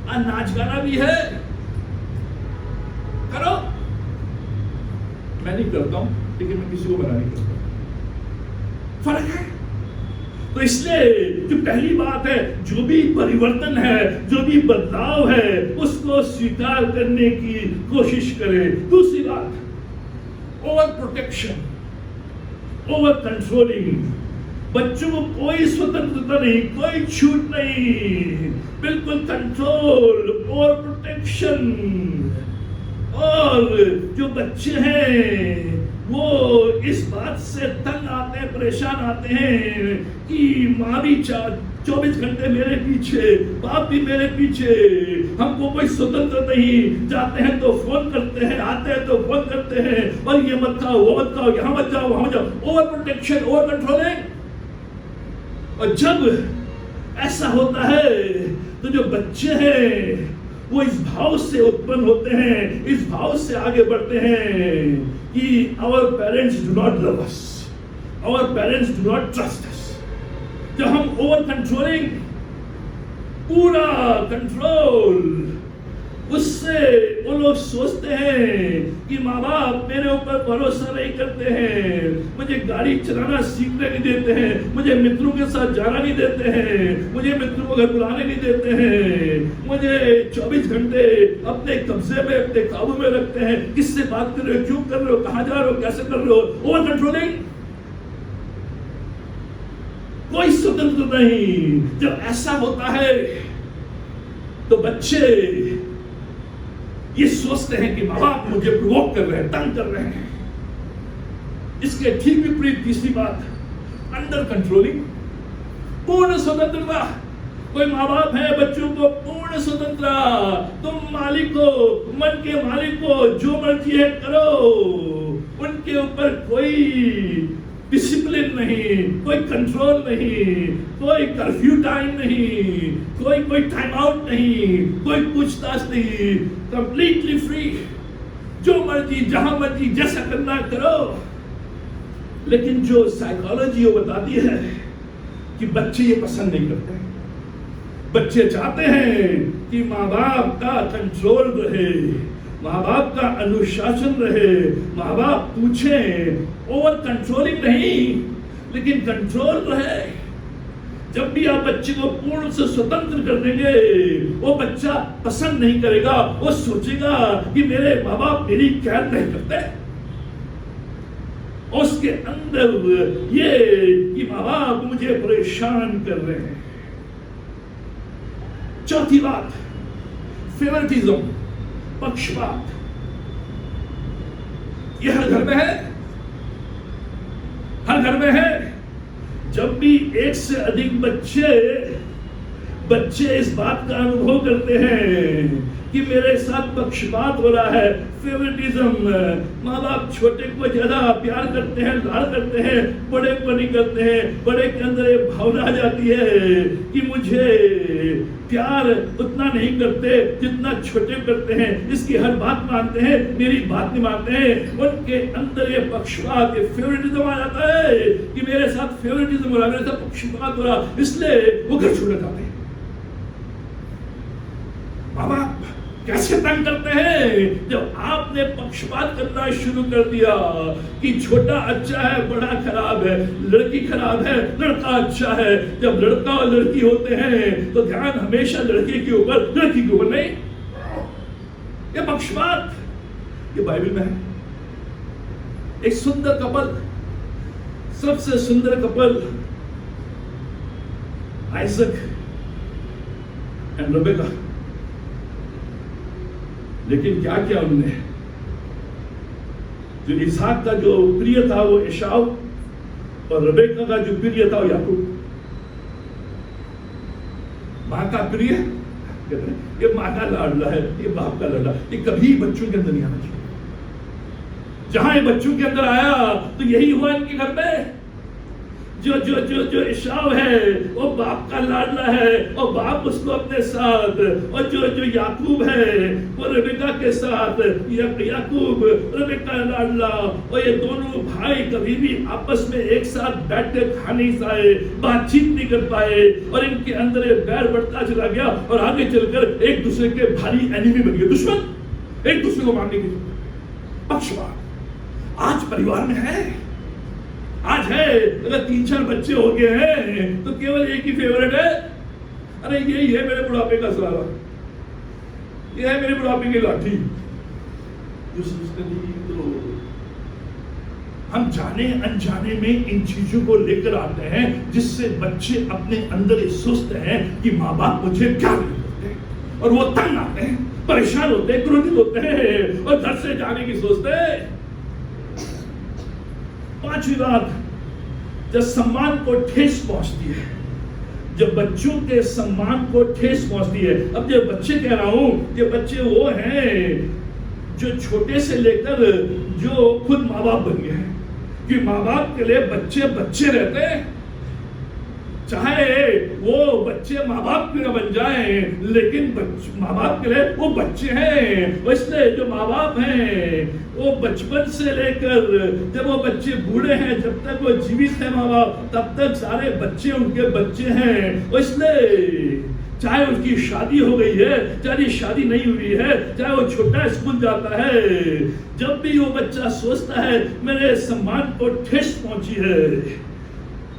आज नाच गाना भी है, करो। मैं नहीं करता हूं, लेकिन मैं किसी को मना नहीं करता। फर्क है। तो इसलिए जो पहली बात है, जो भी परिवर्तन है, जो भी बदलाव है, उसको स्वीकार करने की कोशिश करें। दूसरी बात, ओवर प्रोटेक्शन, ओवर कंट्रोलिंग। बच्चों को कोई स्वतंत्रता नहीं, कोई छूट नहीं, बिल्कुल कंट्रोल, ओवर प्रोटेक्शन। और जो बच्चे हैं वो इस बात से तंग आते हैं, परेशान आते हैं कि माँ भी 24 घंटे मेरे पीछे, बाप भी मेरे पीछे, हमको कोई स्वतंत्र नहीं। जाते हैं तो फोन करते हैं, आते हैं तो फोन करते हैं, और ये मत खाओ, वो मत खाओ, यहाँ मत जाओ, वहां मत जाओ। Over protection, over controlling. और जब ऐसा होता है तो जो बच्चे हैं वो इस भाव से उत्पन्न होते हैं, इस भाव से आगे बढ़ते हैं कि our parents do not love us, our parents do not trust us। जब हम ओवर कंट्रोलिंग, पूरा कंट्रोल, उससे वो लोग सोचते हैं कि माँ बाप मेरे ऊपर भरोसा नहीं करते हैं, मुझे गाड़ी चलाना सीखने नहीं देते हैं, मुझे मित्रों के साथ जाना नहीं देते हैं, मुझे मित्रों को घर बुलाने नहीं देते हैं, मुझे 24 घंटे अपने कब्जे में, अपने काबू में रखते हैं। किससे बात कर रहे हो, क्यों कर रहे हो, कहाँ जा रहे हो, कैसे कर रहे हो। ओवर कंट्रोलिंग, कोई स्वतंत्र नहीं। जब ऐसा होता है तो बच्चे ये सोचते हैं कि माँ बाप मुझे प्रोवोक कर रहे हैं, तंग कर रहे हैं। इसके ठीक विपरीत तीसरी बात, अंडर कंट्रोलिंग, पूर्ण स्वतंत्रता। कोई माँ बाप है बच्चों को पूर्ण स्वतंत्रता, तुम मालिक हो, मन के मालिक हो, जो मर्जी है करो, उनके ऊपर कोई डिसिप्लिन नहीं, कोई कंट्रोल नहीं, कोई कर्फ्यू टाइम नहीं, कोई टाइम आउट नहीं, कोई पूछताछ नहीं, कंप्लीटली फ्री, जो मर्जी जहां मर्जी जैसा करना करो। लेकिन जो साइकोलॉजी वो बताती है कि बच्चे ये पसंद नहीं करते। बच्चे चाहते हैं कि माँ बाप का कंट्रोल रहे, माँ बाप का अनुशासन रहे, माँ बाप पूछें, ओवर कंट्रोलिंग नहीं लेकिन कंट्रोल रहे। जब भी आप बच्चे को पूर्ण से स्वतंत्र कर देंगे, वो बच्चा पसंद नहीं करेगा, वो सोचेगा कि मेरे माँ बाप मेरी केयर नहीं करते। उसके अंदर ये कि माँ बाप मुझे परेशान कर रहे हैं। चौथी बात, फेवरेटिज्म, पक्षपात। ये हर घर में है, हर घर में है। जब भी एक से अधिक बच्चे इस बात का अनुभव करते हैं कि मेरे साथ पक्षपात हो रहा है, फेवरेटिज्म, माँ बाप छोटे को ज्यादा प्यार करते हैं, लाड़ करते हैं, बड़े को नहीं करते हैं। बड़े के अंदर ये भावना आ जाती है कि मुझे प्यार उतना नहीं करते जितना छोटे करते हैं, इसकी हर बात मानते हैं, मेरी बात नहीं मानते हैं। उनके अंदर ये पक्षपात, ये फेवरेटिज्म आ जाता है कि मेरे साथ फेवरेटिज्म हो रहा है, मेरे साथ पक्षपात हो रहा, इसलिए वो घर छोड़ जाते हैं। माँ बाप कैसे तंग करते हैं जब आपने पक्षपात करना शुरू कर दिया कि छोटा अच्छा है, बड़ा खराब है, लड़की खराब है, लड़का अच्छा है। जब लड़का और लड़की होते हैं तो ध्यान हमेशा लड़के के ऊपर, लड़की के ऊपर नहीं। ये पक्षपात, ये बाइबल में है। एक सुंदर कपल, सबसे सुंदर कपल, आइजक एंड रेबेका। लेकिन क्या किया उन्होंने? जो इसहाक का जो प्रिय था वो एसाव, और रेबेका का जो प्रिय था वो याकूब। मां का प्रिय, ये मां का लाडला है, ये बाप का लाडला, ये कभी बच्चों के अंदर नहीं आना चाहिए। जहां ये बच्चों के अंदर आया तो यही हुआ इनके घर में। जो जो जो जो एसाव है वो बाप का लाडला है और बाप उसको अपने साथ, और जो जो याकूब है वो रेबेका के साथ, याकूब रेबेका लाडला। और ये दोनों भाई कभी भी आपस में एक साथ बैठ के खा नहीं पाए, बातचीत नहीं कर पाए, और इनके अंदर ये बैर बढ़ता चला गया और आगे चलकर एक दूसरे के भारी एनिमी बन गए, दुश्मन, एक दूसरे को मारने के। पक्षपात आज परिवार में है, आज है। अगर 3-4 बच्चे हो गए हैं तो केवल एक ही फेवरेट है, अरे ये है मेरे बुढ़ापे का सहारा, ये है मेरे बुढ़ापे की लाठी। तो हम जाने अनजाने में इन चीजों को लेकर आते हैं जिससे बच्चे अपने अंदर ये सोचते हैं कि माँ बाप मुझे क्या नहीं करते, और वो तंग आते हैं, परेशान होते हैं, क्रोधित होते हैं और घर से जाने की सोचते हैं। पांचवी बात, जब सम्मान को ठेस पहुंचती है, जब बच्चों के सम्मान को ठेस पहुंचती है। अब जो बच्चे कह रहा हूं, ये बच्चे वो हैं जो छोटे से लेकर जो खुद माँ बाप बन गए हैं, कि माँ बाप के लिए बच्चे बच्चे रहते हैं। चाहे वो बच्चे माँ बाप के न बन जाएं, लेकिन माँ बाप के लिए वो बच्चे हैं। इसलिए जो माँ बाप हैं वो बचपन से लेकर जब वो बच्चे बूढ़े हैं, जब तक वो जीवित है माँ बाप, तब तक सारे बच्चे उनके बच्चे हैं। इसलिए चाहे उसकी शादी हो गई है, चाहे शादी नहीं हुई है, चाहे वो छोटा स्कूल जाता है, जब भी वो बच्चा सोचता है मेरे सम्मान को ठेस पहुंची है,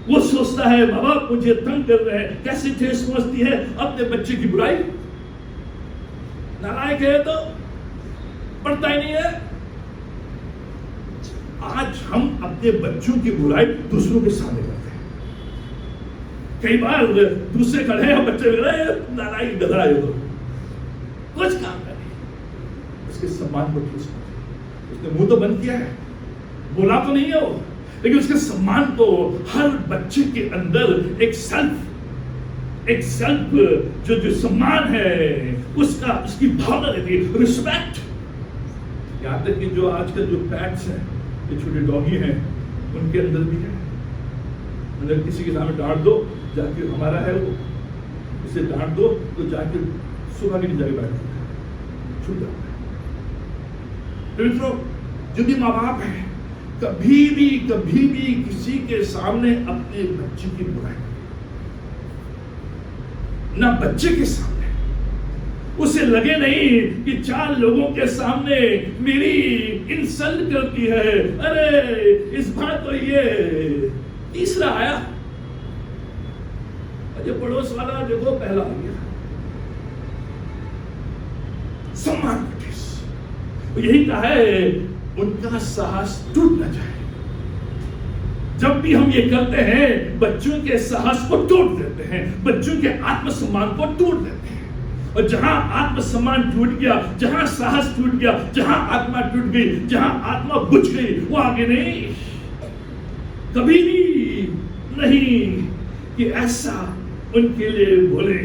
वो सोचता है माँ बाप मुझे तंग कर रहे हैं। कैसे ठेस पहुंचती है? अपने बच्चे की बुराई, नालायक है तो पढ़ता ही नहीं है। आज हम अपने बच्चों की बुराई दूसरों के सामने करते हैं। कई बार दूसरे खड़े हैं, बच्चे लग रहे हैं नालायक गधा है, तो कुछ काम नहीं, उसके सम्मान को ठेस पहुंची। उसने मुंह तो बंद किया है, बोला तो नहीं है वो, लेकिन उसके सम्मान को, हर बच्चे के अंदर एक सेल्फ जो सम्मान है उसका, उसकी भावना रहती है, रिस्पेक्ट। यहाँ तक कि जो आजकल जो पैट्स हैं, ये छोटे डॉगी हैं, उनके अंदर भी है। अगर किसी के सामने डांट दो, जाके हमारा है वो, उसे डांट दो तो जाके सुबह के जाके बैठ जाता है, छूट जाता है। तो मित्रों, जो भी माँ बाप है, कभी भी किसी के सामने अपने बच्चे की बुराई ना, बच्चे के सामने उसे लगे नहीं कि 4 लोगों के सामने मेरी इंसल्ट करती है। अरे इस बार तो ये तीसरा आया, अरे पड़ोस वाला देखो पहला आ गया। सम्मान यही कहा है, उनका साहस टूट न जाए। जब भी हम ये करते हैं, बच्चों के साहस को तोड़ देते हैं, बच्चों के आत्मसम्मान को तोड़ देते हैं। और जहां आत्मसम्मान टूट गया, जहां साहस टूट गया, जहां आत्मा टूट गई, जहां आत्मा बुझ गई, वो आगे नहीं, कभी भी नहीं कि ऐसा उनके लिए बोले।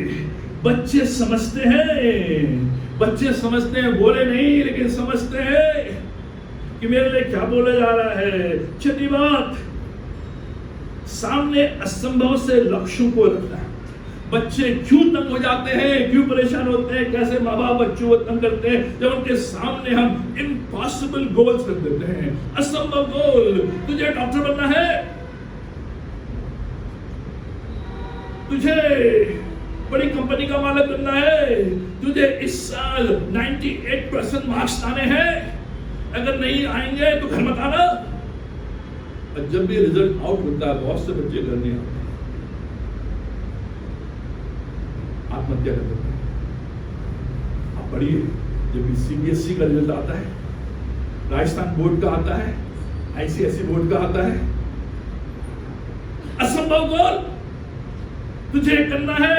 बच्चे समझते हैं, बोले नहीं, लेकिन समझते हैं कि मेरे लिए क्या बोला जा रहा है। छठी बात, सामने असंभव से लक्ष्यों को रखना है। बच्चे क्यों तंग हो जाते हैं, क्यों परेशान होते हैं, कैसे माँ बाप बच्चों को तंग करते हैं, जब उनके सामने हम इम्पॉसिबल गोल्स रख देते हैं, असंभव गोल। तुझे डॉक्टर बनना है, तुझे बड़ी कंपनी का मालिक बनना है, तुझे इस साल 98% मार्क्स लाने हैं, अगर नहीं आएंगे तो घर मत आना। और जब भी रिजल्ट आउट होता है, बहुत से बच्चे घर नहीं आते, आत्महत्या कर देते हैं। आप पढ़िए, जब भी CBSE का रिजल्ट आता है, राजस्थान बोर्ड का आता है, ICSE बोर्ड का आता है, असंभव गोल तुझे करना है।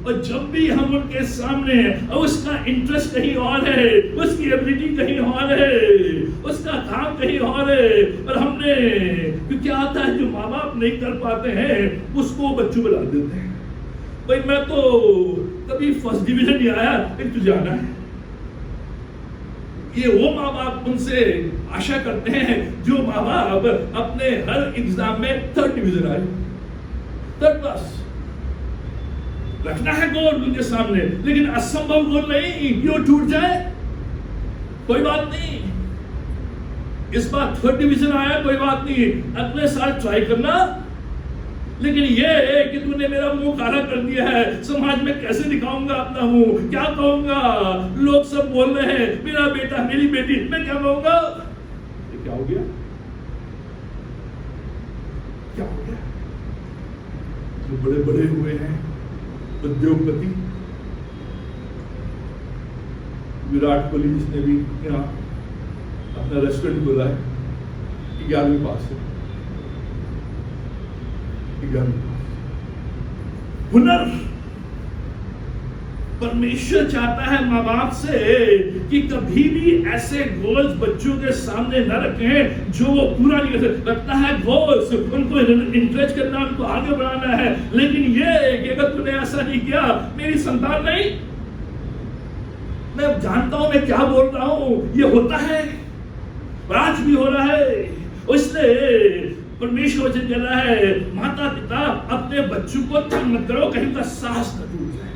और जब भी हम उनके सामने, और उसका इंटरेस्ट कहीं और है, उसकी एबिलिटी कहीं और है, उसका काम कहीं और है, और हमने क्योंकि आता है जो माँ बाप नहीं कर पाते हैं, उसको बच्चों में डाल देते हैं। भाई मैं तो कभी फर्स्ट डिवीजन नहीं आया, फिर तुझे आना है। ये वो माँ बाप उनसे आशा करते हैं जो माँ बाप अपने हर एग्जाम में 3rd डिवीजन आए, 3rd क्लास। रखना है गोल उनके सामने, लेकिन असंभव गोल नहीं, क्यों टूट जाए कोई बात नहीं। इस बार 3rd डिवीजन आया, कोई बात नहीं, अगले साल ट्राई करना। लेकिन ये है कि तूने मेरा मुंह काला कर दिया है, समाज में कैसे दिखाऊंगा अपना मुंह, क्या कहूंगा, लोग सब बोल रहे हैं मेरा बेटा मेरी बेटी, मैं क्या कहूंगा। ये क्या हो गया, क्या हो गया। जो बड़े बड़े हुए हैं उद्योगपति, विराट कोहली जिसने भी यहाँ अपना रेस्टोरेंट खोला है, 11वीं पास है, 11वीं पास। हुनर परमेश्वर चाहता है माँ बाप से कि कभी भी ऐसे गोल्स बच्चों के सामने न रखें जो वो पूरा नहीं कर सकते। रखना है गोल्स, उनको इंटरेस्ट करना, उनको आगे बढ़ाना है, लेकिन ये कि अगर तूने ऐसा नहीं किया, मेरी संतान नहीं। मैं जानता हूं मैं क्या बोल रहा हूं, ये होता है, आज भी हो रहा है। इसलिए परमेश्वर वचन कह रहा है, माता पिता अपने बच्चों को तंग मत करो, कहीं का साहस न टूट जाए।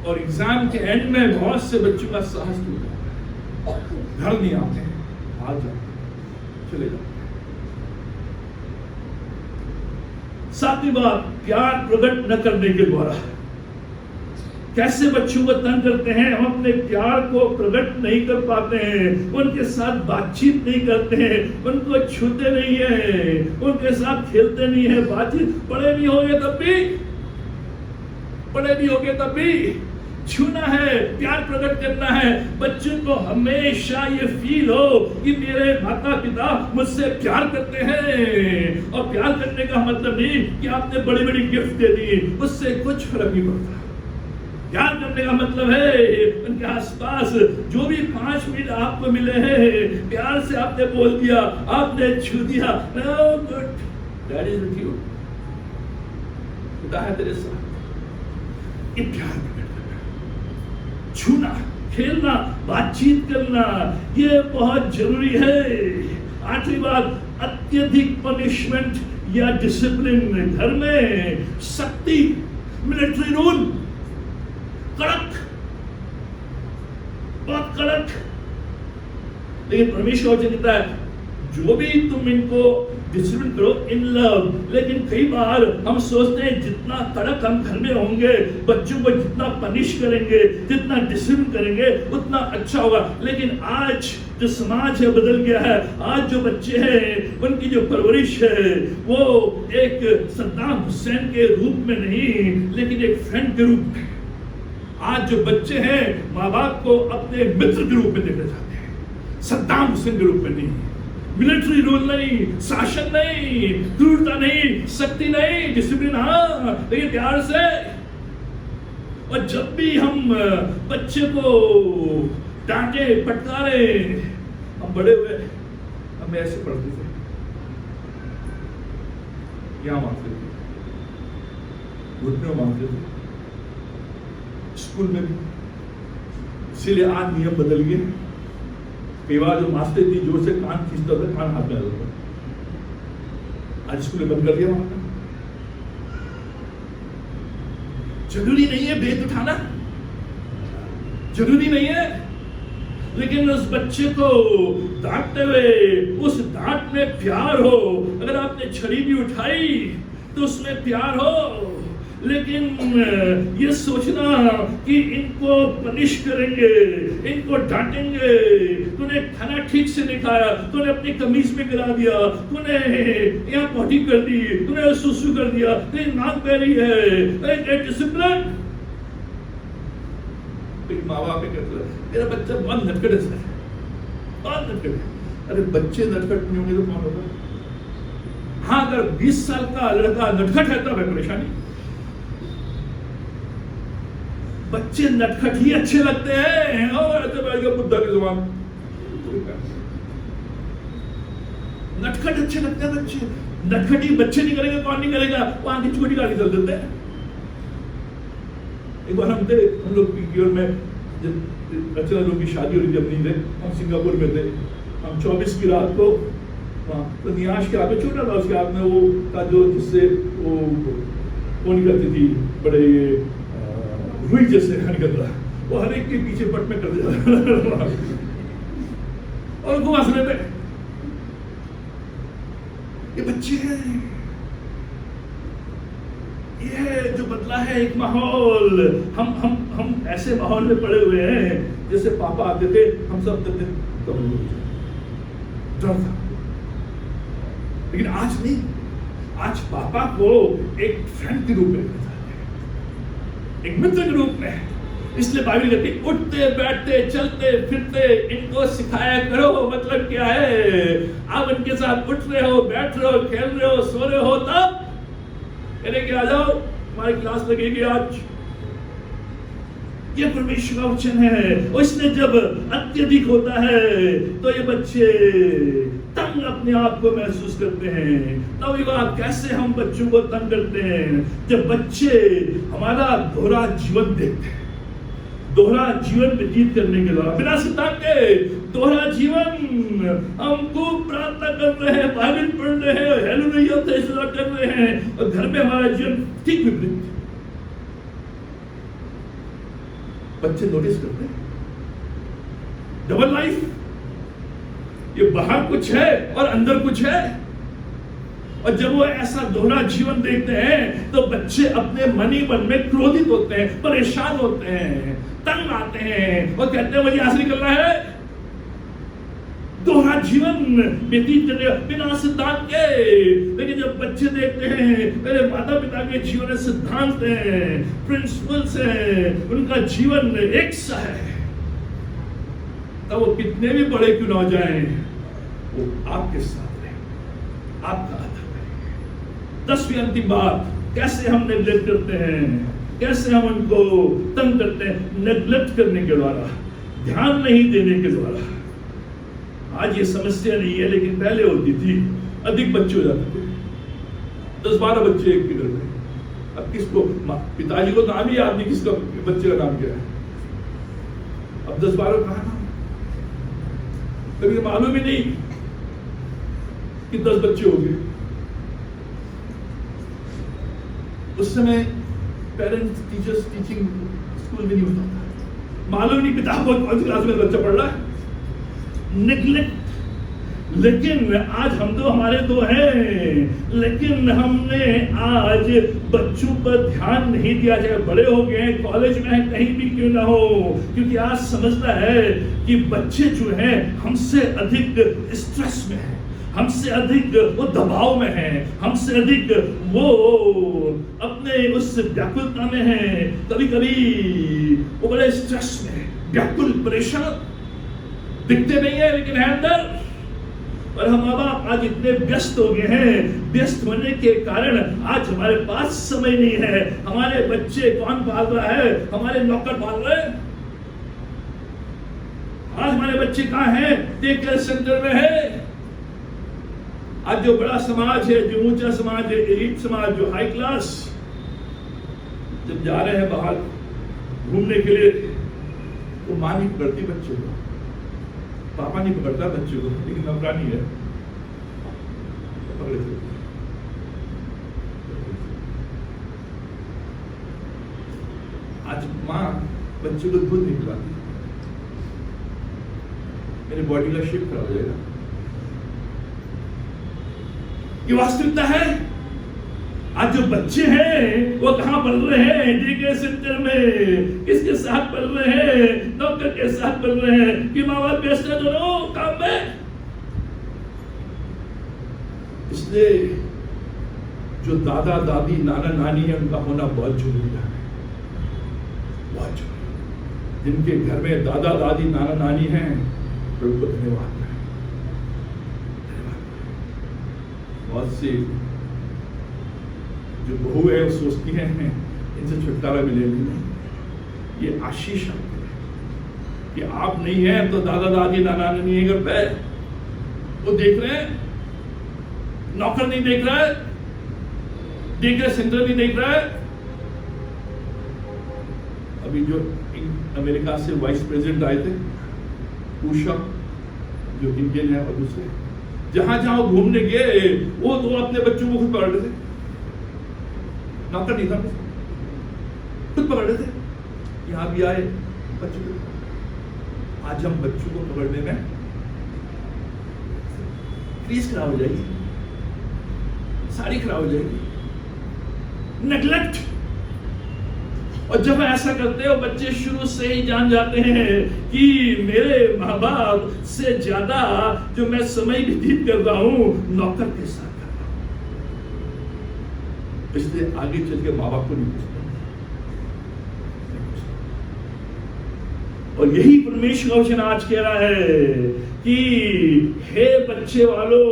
और एग्जाम के एंड में बहुत से बच्चों का साहस टूट जाता है, घर नहीं आते, भाग जाते, चले जाते। सातवीं बात, प्यार प्रकट न करने के द्वारा। कैसे बच्चों को तंग करते हैं, हम अपने प्यार को प्रकट नहीं कर पाते हैं, उनके साथ बातचीत नहीं करते हैं, उनको छूते नहीं है, उनके साथ खेलते नहीं है, बातचीत, बड़े भी होंगे तब भी छूना है, प्यार प्रकट करना है। बच्चों को हमेशा ये फील हो कि मेरे माता पिता मुझसे प्यार करते हैं। और प्यार करने का मतलब नहीं कि आपने बड़ी बड़ी गिफ्ट दे दी, उससे कुछ फर्क नहीं पड़ता। प्यार करने का मतलब है उनके आसपास जो भी 5 मिनट आपको मिले हैं, प्यार से आपने बोल दिया, आपने छू दिया, good, that is with you, खुदा है तेरे साथ। ये प्यार छूना, खेलना, बातचीत करना, ये बहुत जरूरी है। आठवीं बात, अत्यधिक पनिशमेंट या डिसिप्लिन। घर में सख्ती, मिलिट्री रूल, कड़क, बहुत कड़क। लेकिन परमेश्वर वचन कहता है जो भी तुम इनको डिसिप्लिन करो इन लव। लेकिन कई बार हम सोचते हैं जितना कड़क हम घर में होंगे, बच्चों को जितना पनिश करेंगे, जितना डिसिप्लिन करेंगे उतना अच्छा होगा। लेकिन आज जो समाज है बदल गया है। आज जो बच्चे हैं उनकी जो परवरिश है वो एक सद्दाम हुसैन के रूप में नहीं, लेकिन एक फ्रेंड के रूप में। आज जो बच्चे हैं माँ बाप को अपने मित्र के रूप में देखना चाहते हैं, सद्दाम हुसैन के रूप में नहीं। मिलिट्री रूल नहीं, शासन नहीं, क्रूरता नहीं, सख्ती नहीं, डिसिप्लिन हाँ, लेकिन प्यार से। और जब भी हम बच्चे को डांटे फटकारे, हम बड़े हुए हम ऐसे पढ़ते थे, यहाँ मांगते थे, घुटनों मांगते थे, स्कूल में भी। इसीलिए आज नियम बदल गए। कई बार जो मास्टर इतनी जोर से कान खींचता था, कान हाथ में आ जाता। आज स्कूल बंद कर दिया वहां का। जरूरी नहीं है बेत उठाना, जरूरी नहीं है, लेकिन उस बच्चे को डांटते हुए उस डांट में प्यार हो। अगर आपने छड़ी भी उठाई तो उसमें प्यार हो। लेकिन ये सोचना कि इनको पनिश करेंगे, इनको डांटेंगे, तूने खाना ठीक से नहीं खाया, तूने अपनी कमीज में गिरा दिया, तूने यहाँ पॉटी कर दी, तूने सुसु कर दिया, तेरी नाक बह रही है, डिसिप्लिन। माँ बाप कहते हैं मेरा बच्चा बहुत नटखट है, बहुत नटखट है। अरे बच्चे नटखट नहीं होंगे तो कौन होगा? हाँ, अगर 20 साल का लड़का नटखट है तब है परेशानी। बच्चे नटखट ही अच्छे लगते हैं। और ऐसे बैठ गया बुद्धा की जुबान, नटखट अच्छे लगते हैं बच्चे। नटखटी बच्चे नहीं करेंगे, कौन नहीं करेगा? वहां की छोटी गाड़ी चल देते हैं। एक बार हम लोग पीटीओ में जब रचना लोग की शादी हो रही थी अपनी थे, हम सिंगापुर में थे। हम 24 की रात को तो नियाश के हाथ में छोटा था, उसके हाथ में वो था जो जिससे वो कौन करती थी, बड़े रुई जैसे निकल रहा, वो हर एक के पीछे पट में कर दिया और उनको हंस रहे थे। ये बच्चे हैं, ये जो बदला है एक माहौल। हम ऐसे माहौल में पड़े हुए हैं जैसे पापा आते थे हम सब कहते तो डर था। लेकिन आज नहीं, आज पापा को एक फ्रेंड के रूप में देखा जाता है, एक मित्र के रूप में। इसलिए बाइबल कहती है उठते बैठते चलते फिरते इनको सिखाया करो। मतलब क्या है? आप इनके साथ उठ रहे हो, बैठ रहे हो, खेल रहे हो, सो रहे हो, तब कहने के आ जाओ हमारी क्लास लगेगी आज। ये परमेश्वर का वचन है। और इसलिए जब अत्यधिक होता है तो ये बच्चे तंग अपने आप को महसूस करते हैं। तब ये बात कैसे हम बच्चों को तंग करते हैं? जब बच्चे हमारा दोहरा जीवन देखते हैं, दोहरा जीवन व्यतीत करने के द्वारा, बिना सिद्धांत के दोहरा जीवन। हम खूब प्रार्थना कर रहे हैं, बाइबल पढ़ रहे हैं, हालेलुया तेजला कर रहे हैं, और घर में हमारा जीवन ठीक विपरीत। बच्चे नोटिस करते हैं डबल लाइफ, ये बाहर कुछ है और अंदर कुछ है। और जब वो ऐसा दोहरा जीवन देखते हैं तो बच्चे अपने मन ही मन में क्रोधित होते हैं, परेशान होते हैं, तंग आते हैं और कहते हैं मुझे हासिल करना है। दोहरा जीवन व्यतीत करने बिना सिद्धांत के। लेकिन जब बच्चे देखते हैं मेरे माता पिता के जीवन में सिद्धांत हैं, प्रिंसिपल्स हैं, उनका जीवन एक सा है, तब वो कितने भी बड़े क्यों ना हो जाएं, वो आपके साथ है, आपका आदर है। 10वीं अंतिम बात, कैसे हम नेग्लेक्ट करते हैं, कैसे हम उनको तंग करते हैं? नेग्लेक्ट करने के द्वारा, ध्यान नहीं देने के द्वारा। आज ये समस्या नहीं है, लेकिन पहले होती थी। अधिक बच्चे हो जाते थे, 10-12 बच्चे एक के घर में। अब किसको, पिताजी को नाम ही याद नहीं किसका बच्चे का नाम क्या है। अब 10-12 कहाँ ना, कभी मालूम ही नहीं कि 10 बच्चे हो गए। उस समय पेरेंट्स टीचर्स टीचिंग स्कूल में नहीं होता था, मालूम नहीं पिता कौन सी क्लास में बच्चा पढ़ रहा है, निग्लेक्ट। लेकिन आज हम तो हमारे तो हैं, लेकिन हमने आज बच्चों पर ध्यान नहीं दिया। चाहे बड़े हो गए हैं, कॉलेज में हैं, कहीं भी क्यों ना हो, क्योंकि आज समझता है कि बच्चे जो हैं हमसे अधिक स्ट्रेस में हैं, हमसे अधिक वो दबाव में हैं, हमसे अधिक वो अपने उस व्याकुलता में हैं। कभी कभी वो बड़े स्ट्रेस में, व्याकुल, परेशान, दिखते नहीं है लेकिन है अंदर। और हम माँ बाप आज इतने व्यस्त हो गए हैं, व्यस्त होने के कारण आज हमारे पास समय नहीं है। हमारे बच्चे कौन पाल रहा है? हमारे नौकर पाल रहे हैं। आज हमारे बच्चे कहाँ हैं? टेक केयर सेंटर में है। आज जो बड़ा समाज है, जो ऊंचा समाज है, एलीट समाज, जो हाई क्लास, जब जा रहे हैं बाहर घूमने के लिए तो मां नहीं पकड़ती बच्चे को, पापा नहीं पकड़ता बच्चे को, लेकिन नौकरानी है पकड़ लेते। आज मां बच्चे को दूध नहीं पिलाती, मेरी बॉडी का शेप खराब हो जाएगा। ये वास्तविकता है। आज जो बच्चे हैं वो कहां पढ़ रहे हैं? डे केयर सेंटर में। किसके साथ पढ़ रहे हैं? नौकर के साथ पढ़ रहे हैं कि माँ बाप व्यस्त है दोनों काम में। इसलिए जो दादा दादी नाना नानी है उनका होना बहुत जरूरी है, बहुत जरूरी। जिनके घर में दादा दादी नाना नानी हैं प्रभु को धन्यवाद। बहुत सी जो बहू है वो सोचती हैं इनसे छुटकारा मिलेगा। ये आशीष है कि आप नहीं है तो दादा दादी नाना नानी है घर पे, वो देख रहे हैं, नौकर नहीं देख रहा है, डे केयर सेंटर नहीं देख रहा है। अभी जो अमेरिका से वाइस प्रेसिडेंट आए थे, उषा, जो इंडियन है, और दूसरे जहां जहां घूमने गए वो तो अपने बच्चों को खुद पकड़ रहे थे, नौकर नहीं था, खुद पकड़ रहे थे। यहां भी आए बच्चों को। आज हम बच्चों को पकड़ने में क्रीज खराब हो जाएगी, साड़ी खराब हो जाएगी, नेग्लेक्ट। और जब ऐसा करते हो बच्चे शुरू से ही जान जाते हैं कि मेरे माँ बाप से ज्यादा जो मैं समय व्यतीत कर रहा हूं नौकर के साथ कर रहा हूं। इसलिए आगे चल के माँ बाप को नहीं पूछता। और यही परमेश्वर का वचन आज कह रहा है कि हे बच्चे वालों,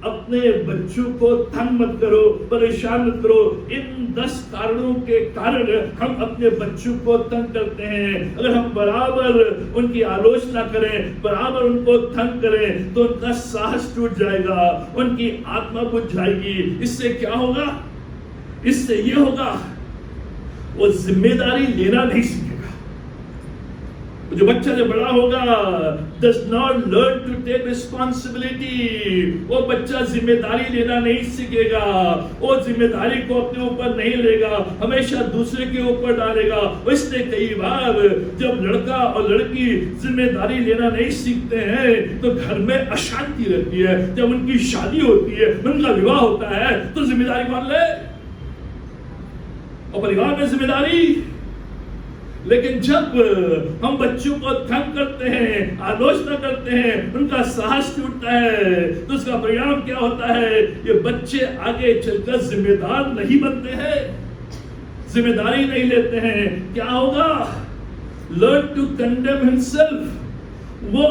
अपने बच्चों को तंग मत करो, परेशान मत करो। इन 10 कारणों के कारण हम अपने बच्चों को तंग करते हैं। अगर हम बराबर उनकी आलोचना करें, बराबर उनको तंग करें, तो उनका साहस टूट जाएगा, उनकी आत्मा बुझ जाएगी। इससे क्या होगा? इससे ये होगा, वो जिम्मेदारी लेना नहीं सीखेगा। जो बच्चा जो बड़ा होगा does not learn to take responsibility, वो बच्चा जिम्मेदारी लेना नहीं सीखेगा, वो जिम्मेदारी को अपने ऊपर नहीं लेगा, हमेशा दूसरे के ऊपर डालेगा। इसलिए कई बार जब लड़का और लड़की जिम्मेदारी लेना नहीं सीखते हैं तो घर में अशांति रहती है। जब उनकी शादी होती है, उनका विवाह होता है, तो जिम्मेदारी कौन ले? और परिवार में जिम्मेदारी। लेकिन जब हम बच्चों को तंग करते हैं, आलोचना करते हैं, उनका साहस टूटता है, तो उसका परिणाम क्या होता है? ये बच्चे आगे चलकर जिम्मेदार नहीं बनते हैं, जिम्मेदारी नहीं लेते हैं। क्या होगा? Learn to condemn himself. वो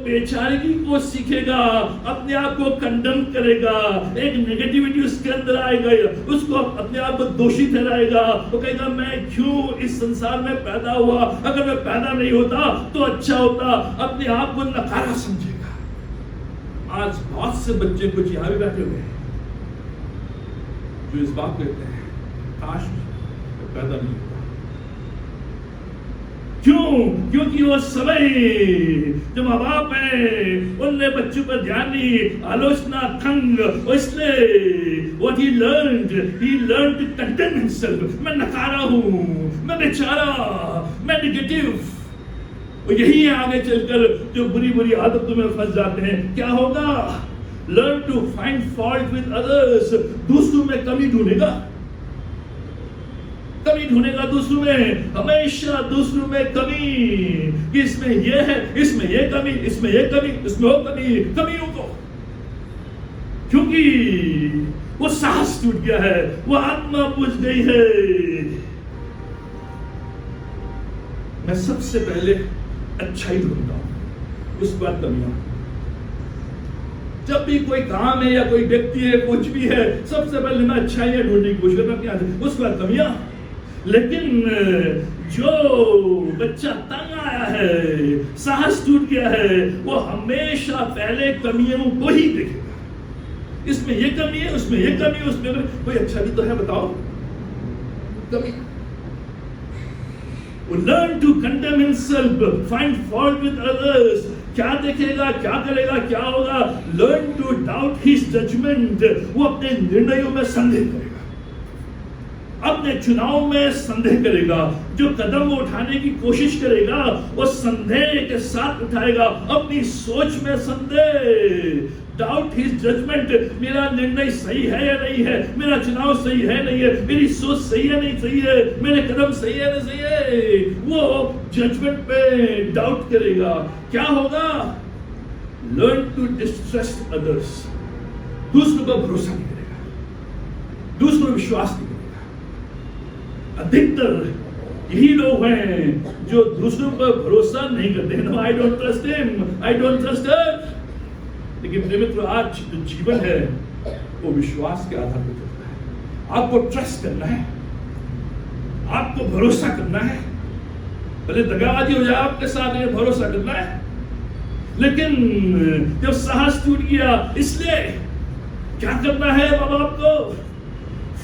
बेचारगी को सीखेगा, अपने आप को कंडेम करेगा, एक नेगेटिविटी उसके अंदर आएगा, उसको अपने आप को दोषी ठहराएगा। वो कहेगा मैं क्यों इस संसार में पैदा हुआ, अगर मैं पैदा नहीं होता तो अच्छा होता, अपने आप को नकारा समझेगा। आज बहुत से बच्चे कुछ यहां भी बैठे हुए हैं जो इस बात कहते हैं काश मैं पैदा नहीं होता, क्यों? क्योंकि वो समय जो माँ बाप है उनने बच्चों पर ध्यान नहीं, आलोचना, तंग, इसलिए what he learned to contain himself। मैं नकारा हूँ, मैं बेचारा, मैं नेगेटिव। और यही है आगे चलकर जो बुरी बुरी आदतों में फंस जाते हैं। क्या होगा? Learn to find fault with others। दूसरों में कमी ढूंढेगा, कमी ढूंढेगा दूसरों में, हमेशा दूसरों में कमी, कि इसमें ये है, इसमें ये कमी, इसमें ये कमी, इसमें वो कमी, कमियों को। क्योंकि वो साहस टूट गया है, वो आत्मा बुझ गई है। मैं सबसे पहले अच्छाई ढूंढता हूं, उसके बाद कमियां। जब भी कोई काम है या कोई व्यक्ति है, कुछ भी है, सबसे पहले मैं अच्छाइयां ढूंढने की कोशिश करता हूं, उसके बाद कमियां। लेकिन जो बच्चा तंग आया है, साहस टूट गया है, वो हमेशा पहले कमियों को ही देखेगा। इसमें ये कमी है, उसमें ये कमी है, उसमें कोई अच्छा भी तो है, बताओ कमी। Learn to condemn himself, find fault with others। क्या देखेगा, क्या करेगा, क्या होगा? Learn to doubt his judgment। वो अपने निर्णयों में संदेह करेगा, अपने चुनाव में संदेह करेगा, जो कदम वो उठाने की कोशिश करेगा वो संदेह के साथ उठाएगा, अपनी सोच में संदेह। डाउट हिज जजमेंट, मेरा निर्णय सही है या नहीं है, मेरा चुनाव सही है नहीं है, मेरी सोच सही है नहीं सही है, मेरे कदम सही है नहीं सही है, वो जजमेंट पे डाउट करेगा। क्या होगा? Learn to distrust others. दूसरों पर भरोसा नहीं करेगा, दूसरों पर विश्वास नहीं करेगा। अधिकतर यही लोग हैं जो दूसरों पर भरोसा नहीं करते हैं। I don't trust him, I don't trust her. लेकिन मेरे मित्र, आज जो जीवन है वो विश्वास के आधार पर चलता है। आपको ट्रस्ट करना है, आपको भरोसा करना है, भले दगाबाजी हो जाए आपके साथ, ये भरोसा करना है। लेकिन जब साहस टूट गया, इसलिए क्या करना है बाबा आपको?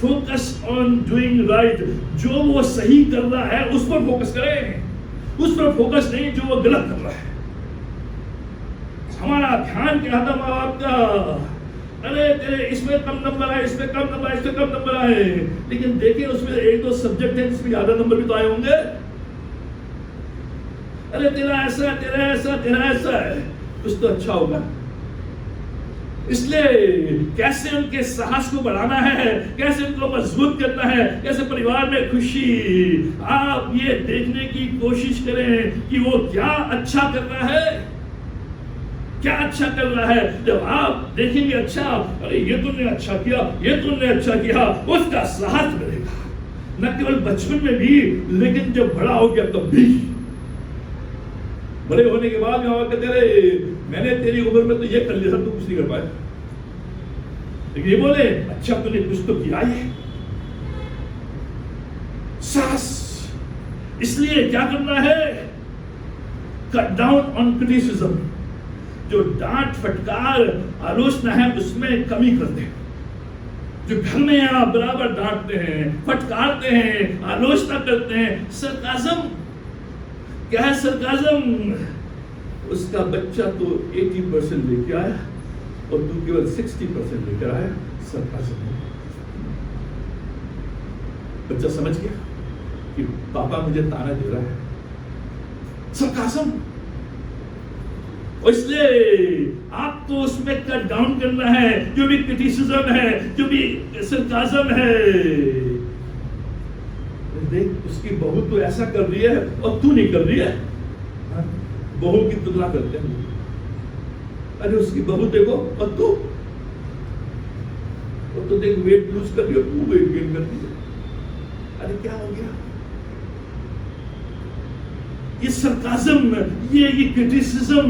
Focus on doing right. जो वो सही कर रहा है उस पर फोकस करें, उस पर फोकस नहीं जो वो गलत कर रहा है। हमारा ध्यान क्या था माँ बाप का? अरे तेरे इसमें कम नंबर आए, इसमें कम नंबर आए, इसमें कम नंबर आए। लेकिन देखिए उसमें एक दो सब्जेक्ट है जिसमें ज्यादा नंबर भी तो आए होंगे। अरे तेरा ऐसा है, तेरा ऐसा, तेरा ऐसा है, कुछ तो अच्छा होगा। इसलिए कैसे उनके साहस को बढ़ाना है, कैसे उनको मजबूत करना है, कैसे परिवार में खुशी, आप ये देखने की कोशिश करें कि वो क्या अच्छा कर रहा है, क्या अच्छा कर रहा है। जब आप देखेंगे अच्छा, अरे ये तूने अच्छा किया, ये तूने अच्छा किया, उसका साहस बढ़ेगा, न केवल बचपन में भी लेकिन जब बड़ा हो गया तब भी। बड़े होने के बाद कहते रहे मैंने तेरी उम्र में तो ये कर लिया था, तू कुछ नहीं कर पाया। लेकिन ये बोले अच्छा तूने कुछ तो किया है। साहस। इसलिए क्या करना है? Cut down on criticism. जो डांट फटकार आलोचना है उसमें कमी कर दे। जो घर में आप बराबर डांटते हैं, फटकारते हैं, आलोचना करते हैं, सरकाज़म। क्या है सरकाज़म? उसका बच्चा तो 80% लेके आया और तू केवल 60% लेकर आया। सरकाज़म। बच्चा समझ गया कि पापा मुझे ताना दे रहा है। सरकाज़म। इसलिए आपको उसमें कट डाउन करना है। जो भी क्रिटिसिज्म है, जो भी सरकाज़म है, देख उसकी बहू तो ऐसा कर रही है और तू नहीं कर रही है। बहू की तुलना करते हैं, अरे उसकी बहू देखो और तू देख वेट लूज कर रही हो, तू वेट गेन कर रही है। अरे क्या हो गया? ये सरकाज़म, ये क्रिटिसिज्म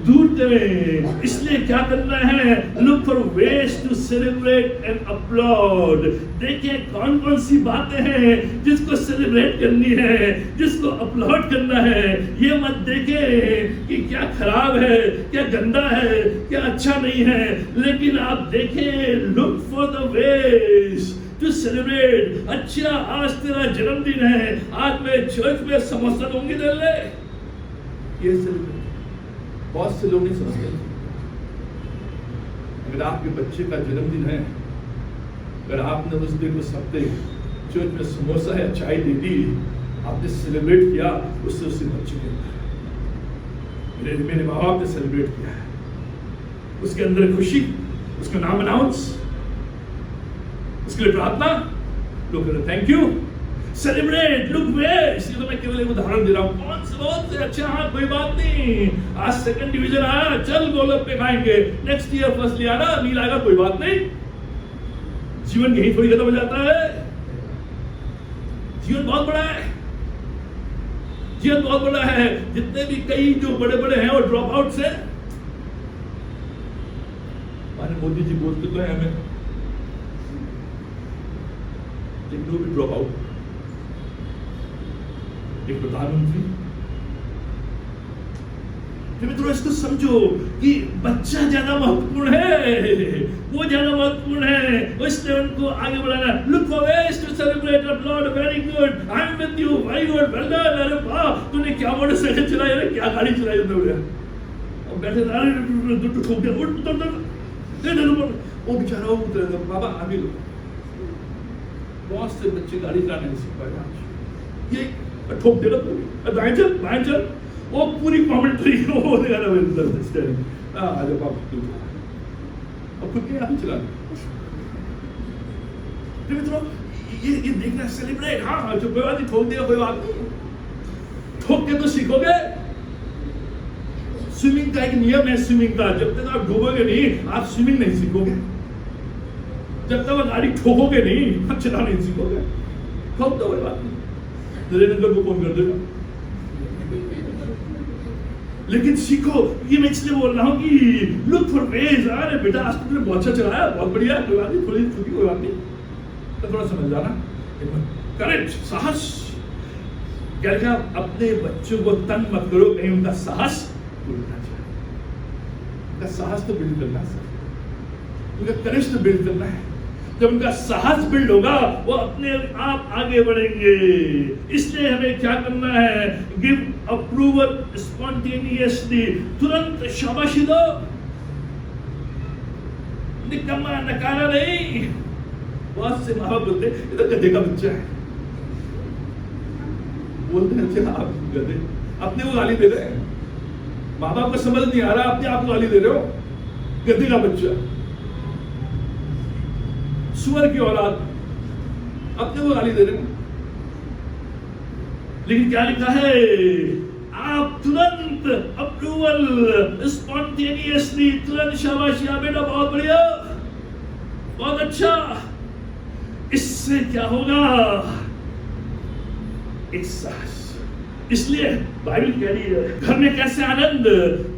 दूर करें। इसलिए क्या करना है? Look for ways to celebrate and applaud. देखिए कौन कौन सी बातें हैं जिसको सेलिब्रेट करनी है, जिसको अपलॉड करना है। ये मत देखें कि क्या खराब है, क्या गंदा है, क्या अच्छा नहीं है, लेकिन आप देखें look for the ways to celebrate, अच्छा आज तेरा जन्मदिन है, आज मैं चर्च में समोसा दूंगी दे ले, ये सेलिब्रेट। बहुत से लोग नहीं समझते। अगर आपके बच्चे का जन्मदिन है, अगर आपने उस दिन उस हफ्ते चर्च में समोसा या चाय दे दी, आपने सेलिब्रेट किया, उससे उससे बच्चे के अंदर मेरे माँ बाप ने सेलिब्रेट किया है, उसके अंदर खुशी, उसका नाम अनाउंस, उसके लिए प्रार्थना, लोग कहते थैंक यू, सेलिब्रेट, लुक वे। इसलिए तो मैं केवल एक उदाहरण दे रहा हूँ। कौन से बहुत से अच्छा, हाँ कोई बात नहीं, आज सेकंड डिवीजन आया, चल गोलगप्पे खाएंगे, नेक्स्ट ईयर फर्स्ट ईयर आना नहीं लाएगा, कोई बात नहीं। जीवन यही थोड़ी खत्म हो जाता है। जीवन बहुत बड़ा है, जीवन बहुत बड़ा है। जितने भी कई जो बड़े बड़े हैं वो ड्रॉप आउट से, माने मोदी जी बोलते तो हैं हमें, लेकिन वो भी ड्रॉप आउट। एक प्रधानमंत्री, मित्रों इसको समझो कि बच्चा ज्यादा महत्वपूर्ण है, वो ज्यादा महत्वपूर्ण है, इसलिए उनको आगे बढ़ाना। Look for ways to celebrate, applaud, very good, I am with you, very good, well done, अरे वाह तूने क्या मोटरसाइकिल चलाई, अरे क्या गाड़ी चलाई तुमने, और बैठे अरे ठोक दिया, उठ वो बेचारा उतर, बाबा आगे लो। बहुत से बच्चे गाड़ी चलाने नहीं सीख पाए, ये ठोक दे रहा, दाएं चल बाएं चल, वो पूरी कमेंट्री वो दे रहा है इधर स्टेरिंग, आ जाओ पापा तू अब खुद के आप चला। तो मित्रों ये देखना, सेलिब्रेट, हाँ जो कोई बात नहीं, ठोक दिया कोई बात नहीं, ठोक के तो सीखोगे। स्विमिंग का एक नियम है, स्विमिंग का, जब तक आप डूबोगे नहीं आप स्विमिंग नहीं सीखोगे, जब तक आप गाड़ी ठोकोगे नहीं आप चला नहीं सीखोगे। ठोक दो कोई बात नहीं, नरेंद्र को फोन कर देगा, लेकिन सीखो। ये मैं इसलिए बोल रहा हूँ कि लुक फॉर वेज, अरे बेटा आज तुमने बहुत अच्छा चलाया, बहुत बढ़िया, कोई बात नहीं, थोड़ी छुट्टी कोई बात नहीं, तो थोड़ा समझ जाना, करेक्ट, साहस। क्या लिखा, अपने बच्चों को तंग मत करो, कहीं उनका साहस टूटना चाहिए। उनका साहस तो बिल्ड करना है, उनका करेज तो बिल्ड करना है। जब उनका साहस बिल्ड होगा वो अपने आप आगे बढ़ेंगे। इसलिए हमें क्या करना है, गिव अप्रूवल स्पॉन्टेनियसली, तुरंत शाबाशी दो, निकम्मा नकारा नहीं। बहुत से माँ बाप बोलते ये तो गधे का बच्चा है, बोलते हैं अच्छा आप गधे, अपने को गाली दे रहे हैं, माँ बाप को समझ नहीं आ रहा, अपने आप को गाली दे रहे हो, गधे का बच्चा, सुअर की औलाद, अपने को गाली दे रहे हैं। लेकिन क्या लिखा है, आप तुरंत अप्रूवल स्पॉन्टेनियसली, तुरंत शाबाशी, बेटा बहुत बढ़िया, बहुत अच्छा। इससे क्या होगा, एक साहस। इसलिए बाइबल कह रही है, घर में कैसे आनंद,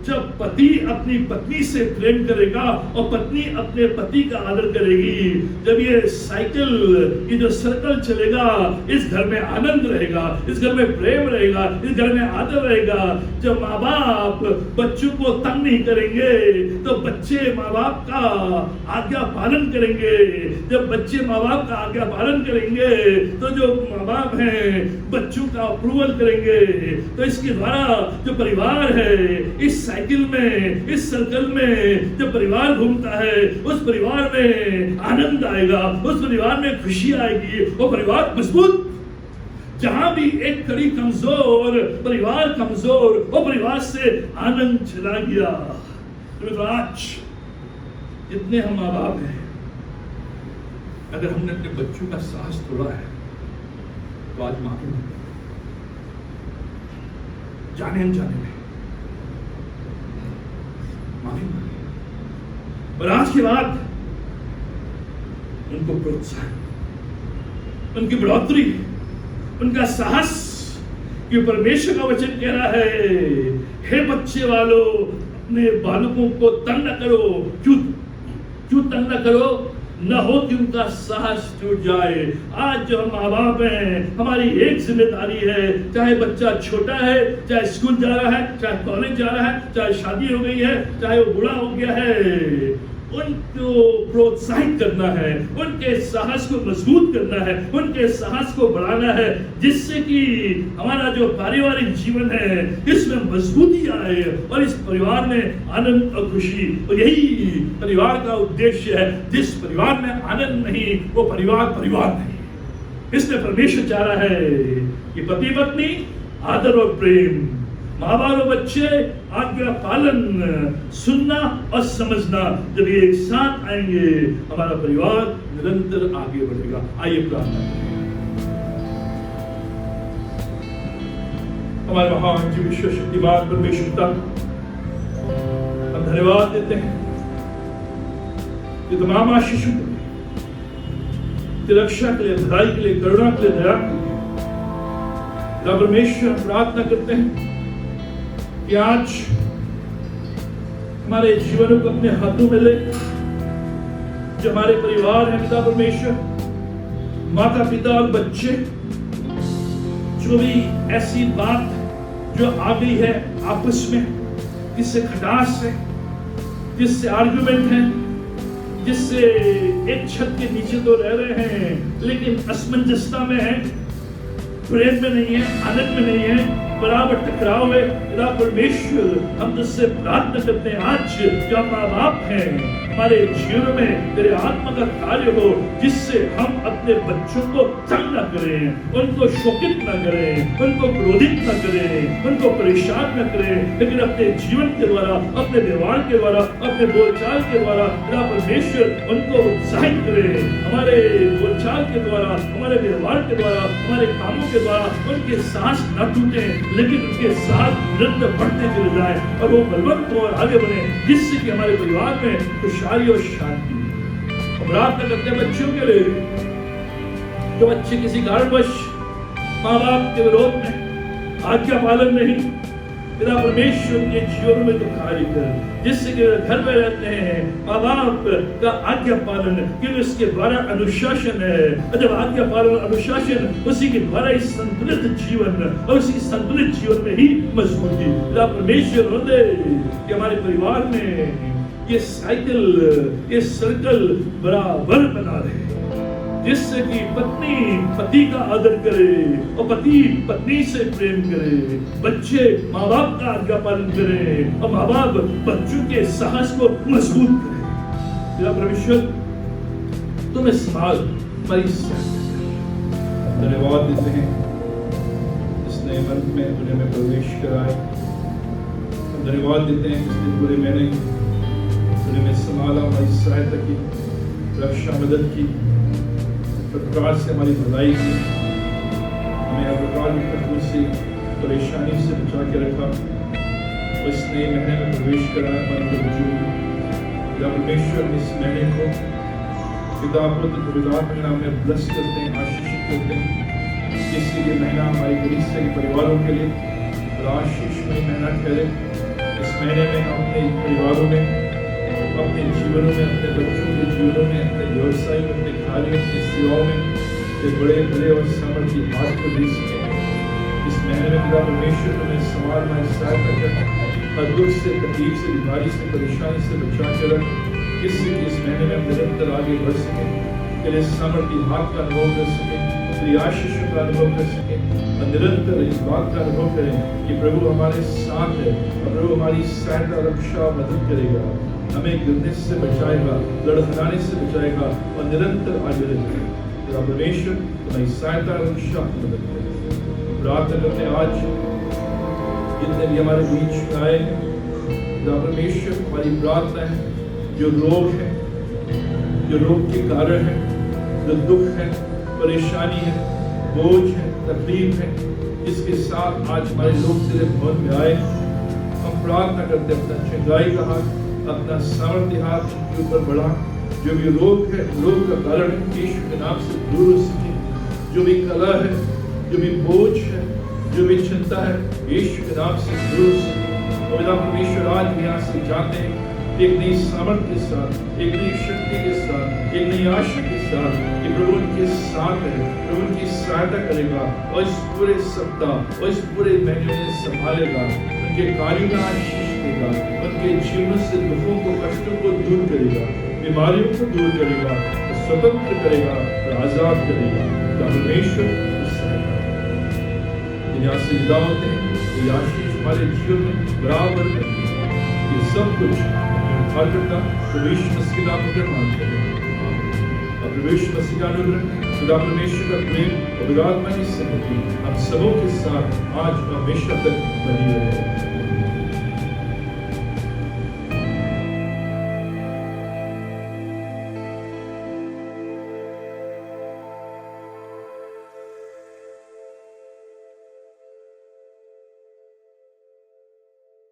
जब पति अपनी पत्नी से प्रेम करेगा और पत्नी अपने पति का आदर करेगी। जब ये साइकिल, ये जो सर्कल चलेगा, इस घर में आनंद रहेगा, इस घर में प्रेम रहेगा, इस घर में आदर रहेगा। जब माँ बाप बच्चों को तंग नहीं करेंगे तो बच्चे माँ बाप का आज्ञा पालन करेंगे। जब बच्चे माँ बाप का आज्ञा पालन करेंगे तो जो माँ बाप हैं बच्चों का अप्रूवल करेंगे। तो इसके द्वारा जो परिवार है, इस साइकिल में, इस सर्कल में जब परिवार घूमता है, उस परिवार में आनंद आएगा, उस परिवार में खुशी आएगी, वो परिवार मजबूत। जहां भी एक कड़ी कमजोर, परिवार कमजोर, वो परिवार से आनंद चला गया। तो आज जितने हम माँ बाप हैं, अगर हमने अपने बच्चों का साहस तोड़ा है तो आज माफी मांगे, जाने अनजाने में माफी मांगे। और आज के बाद उनको प्रोत्साहन, उनकी बढ़ोतरी, उनका साहस, कि परमेश्वर का वचन कह रहा है, हे बच्चे वालों अपने बालकों को तंग न करो। क्यों तंग न करो, न हो कि उनका साहस टूट जाए। आज जो हम माँ बाप हैं, हमारी एक जिम्मेदारी है, चाहे बच्चा छोटा है, चाहे स्कूल जा रहा है, चाहे कॉलेज जा रहा है, चाहे शादी हो गई है, चाहे वो बूढ़ा हो गया है, उनको प्रोत्साहित करना है, उनके साहस को मजबूत करना है, उनके साहस को बढ़ाना है, जिससे कि हमारा जो पारिवारिक जीवन है इसमें मजबूती आए और इस परिवार में आनंद और खुशी। और यही परिवार का उद्देश्य है। जिस परिवार में आनंद नहीं वो परिवार नहीं। इसलिए परमेश्वर चाह रहा है कि पति पत्नी आदर और प्रेम, माँ बाप और बच्चे आज्ञा पालन, सुनना और समझना, जब ये एक साथ आएंगे हमारा परिवार निरंतर आगे बढ़ेगा। आइए प्रार्थना करें। हमारे महान जी विश्व शक्तिमान परमेश्वर पिता, हम धन्यवाद देते हैं कि तमाम आशीषों के लिए, रक्षा के लिए, भलाई के लिए, करुणा के लिए, दया के लिए परमेश्वर प्रार्थना करते हैं कि आज हमारे जीवनों को अपने हाथों में ले। जो हमारे परिवार है पिता परमेश्वर, माता पिता और बच्चे, जो भी ऐसी बात जो आ गई है आपस में, जिससे खटास है, जिससे आर्गुमेंट है, जिससे एक छत के नीचे तो रह रहे हैं लेकिन असमंजसता में है, प्रेम में नहीं है, आनंद में नहीं है, बराबर टकराव है। पिता परमेश्वर, हम तुझसे प्रार्थना करते हैं आज जो हम माँ बाप हैं, हमारे जीवन में तेरे आत्मा का कार्य हो, जिससे हम अपने बच्चों को तंग न करें, उनको शोकित न करें, उनको क्रोधित न करें, उनको परेशान न करें, लेकिन अपने जीवन के द्वारा, अपने व्यवहार के द्वारा, अपने बोलचाल के द्वारा पिता परमेश्वर उनको उत्साहित करें। हमारे बोलचाल के द्वारा, हमारे व्यवहार के द्वारा, हमारे कामों के द्वारा उनके सांस न टूटे, लेकिन उनके साथ निरंतर बढ़ते चले जाए और वो बलवंत और आगे बढ़े, जिससे कि हमारे परिवार में खुशहाली और शांति। हम प्रार्थना करते हैं बच्चों के लिए, जो बच्चे किसी कारणवश माँ बाप के विरोध में आज्ञा पालन नहीं, पिता परमेश्वर के जीवन में तो कार्य कर, जिससे कि घर में रहते हैं माँ बाप का आज्ञा पालन, क्योंकि उसके द्वारा अनुशासन है। जब आज्ञा पालन अनुशासन, उसी के द्वारा इस संतुलित जीवन और उसी संतुलित जीवन में ही मजबूती। पिता परमेश्वर होते कि हमारे परिवार में ये साइकिल, ये सर्कल बराबर बना रहे, जिससे कि पत्नी पति का आदर करे और पति पत्नी से प्रेम करे, बच्चे माँ बाप का आज्ञा पालन करें और माँ बाप बच्चों के साहस को मजबूत करें। तेरा परमेश्वर तुम्हें संभाल हमारी धन्यवाद देते हैं इसने मन में दुनिया में प्रवेश कराए। धन्यवाद देते हैं इसने पूरे महीने दुनिया में संभाला, हमारी सहायता की, रक्षा मदद की, प्रकार से हमारी भलाई की, हमें हर प्रकार की तकलीफ से, परेशानी से बचा के रखा। इस नए महीने में प्रवेश कराया हमारे वजूद। परमेश्वर इस महीने को पिता पुत्र पवित्र आत्मा के नाम में ब्लेस करते हैं, आशीषित करते हैं, जिससे ये महीना हमारी कलीसिया के परिवारों के लिए आशीषमय महीना ठहरे। इस महीने में हम अपने परिवारों में, अपने जीवनों में, अपने बच्चों के जीवनों में, अपने व्यवसाय में, अपने कार्यों, अपनी सेवाओं में ये बड़े बड़े और सामर्थ्य हाथ को दे सके। इस महीने में पिता परमेश्वर तुम्हें संभालना, सहायता करना, हर दुख से, तकलीफ से, बीमारी से, परेशानी से बचा के रख, जिससे कि इस महीने में निरंतर आगे बढ़ सके, तेरे सामर्थ्य हाथ का अनुभव कर सके, तेरी आशीषों का अनुभव कर सके और निरंतर इस बात का अनुभव करें कि प्रभु हमारे साथ है और प्रभु हमारी सहायता, रक्षा, मदद करेगा, हमें गिरने से बचाएगा, लड़खड़ाने से बचाएगा और निरंतर आगे रहेगा। तेरा परमेश्वर तुम्हारी सहायता, रक्षा, मदद करेगा। प्रार्थना करते आज जितने भी हमारे बीच में आए हैं, तेरा परमेश्वर हमारी प्रार्थना है, जो रोग है, जो रोग के कारण है, जो दुख है, परेशानी है, बोझ है, तकलीफ है, जिसके साथ आज हमारे लोग तेरे भवन में आए, हम प्रार्थना करते हैं अपना चंगाई का हाथ, अपना सामर्थ्य हाथ उनके ऊपर बढ़ा। जो भी रोग है, रोग का कारण यीशु के नाम से दूर हो सके, जो भी कला है, जो भी बोझ है, जो भी चिंता है, यीशु के नाम से दूर हो सके। और परमेश्वर आज यहाँ से जाते हैं एक नई सामर्थ्य के साथ, एक नई शक्ति के साथ, एक नई आशा के साथ कि प्रभु उनके साथ है, प्रभु उनकी सहायता करेगा और इस पूरे सप्ताह और इस पूरे महीने में संभालेगा, उनके कार्यों का आशीष देगा, उनके जीवन से दुखों को, कष्टों को दूर करेगा, बीमारियों को दूर करेगा, स्वतंत्र करेगा और आजाद करेगा। परमेश्वर यहाँ से विदा होते हैं, ये आशीष हमारे जीवन में बराबर करते हैं। ये सब कुछ निर्भर करता परमेश्वर मसीह के नाम पर मांगते हैं। और परमेश्वर मसीह का अनुग्रह, खुदा परमेश्वर का प्रेम और आत्मा की संगति हम सबों के साथ आज हमेशा तक बनी रहे।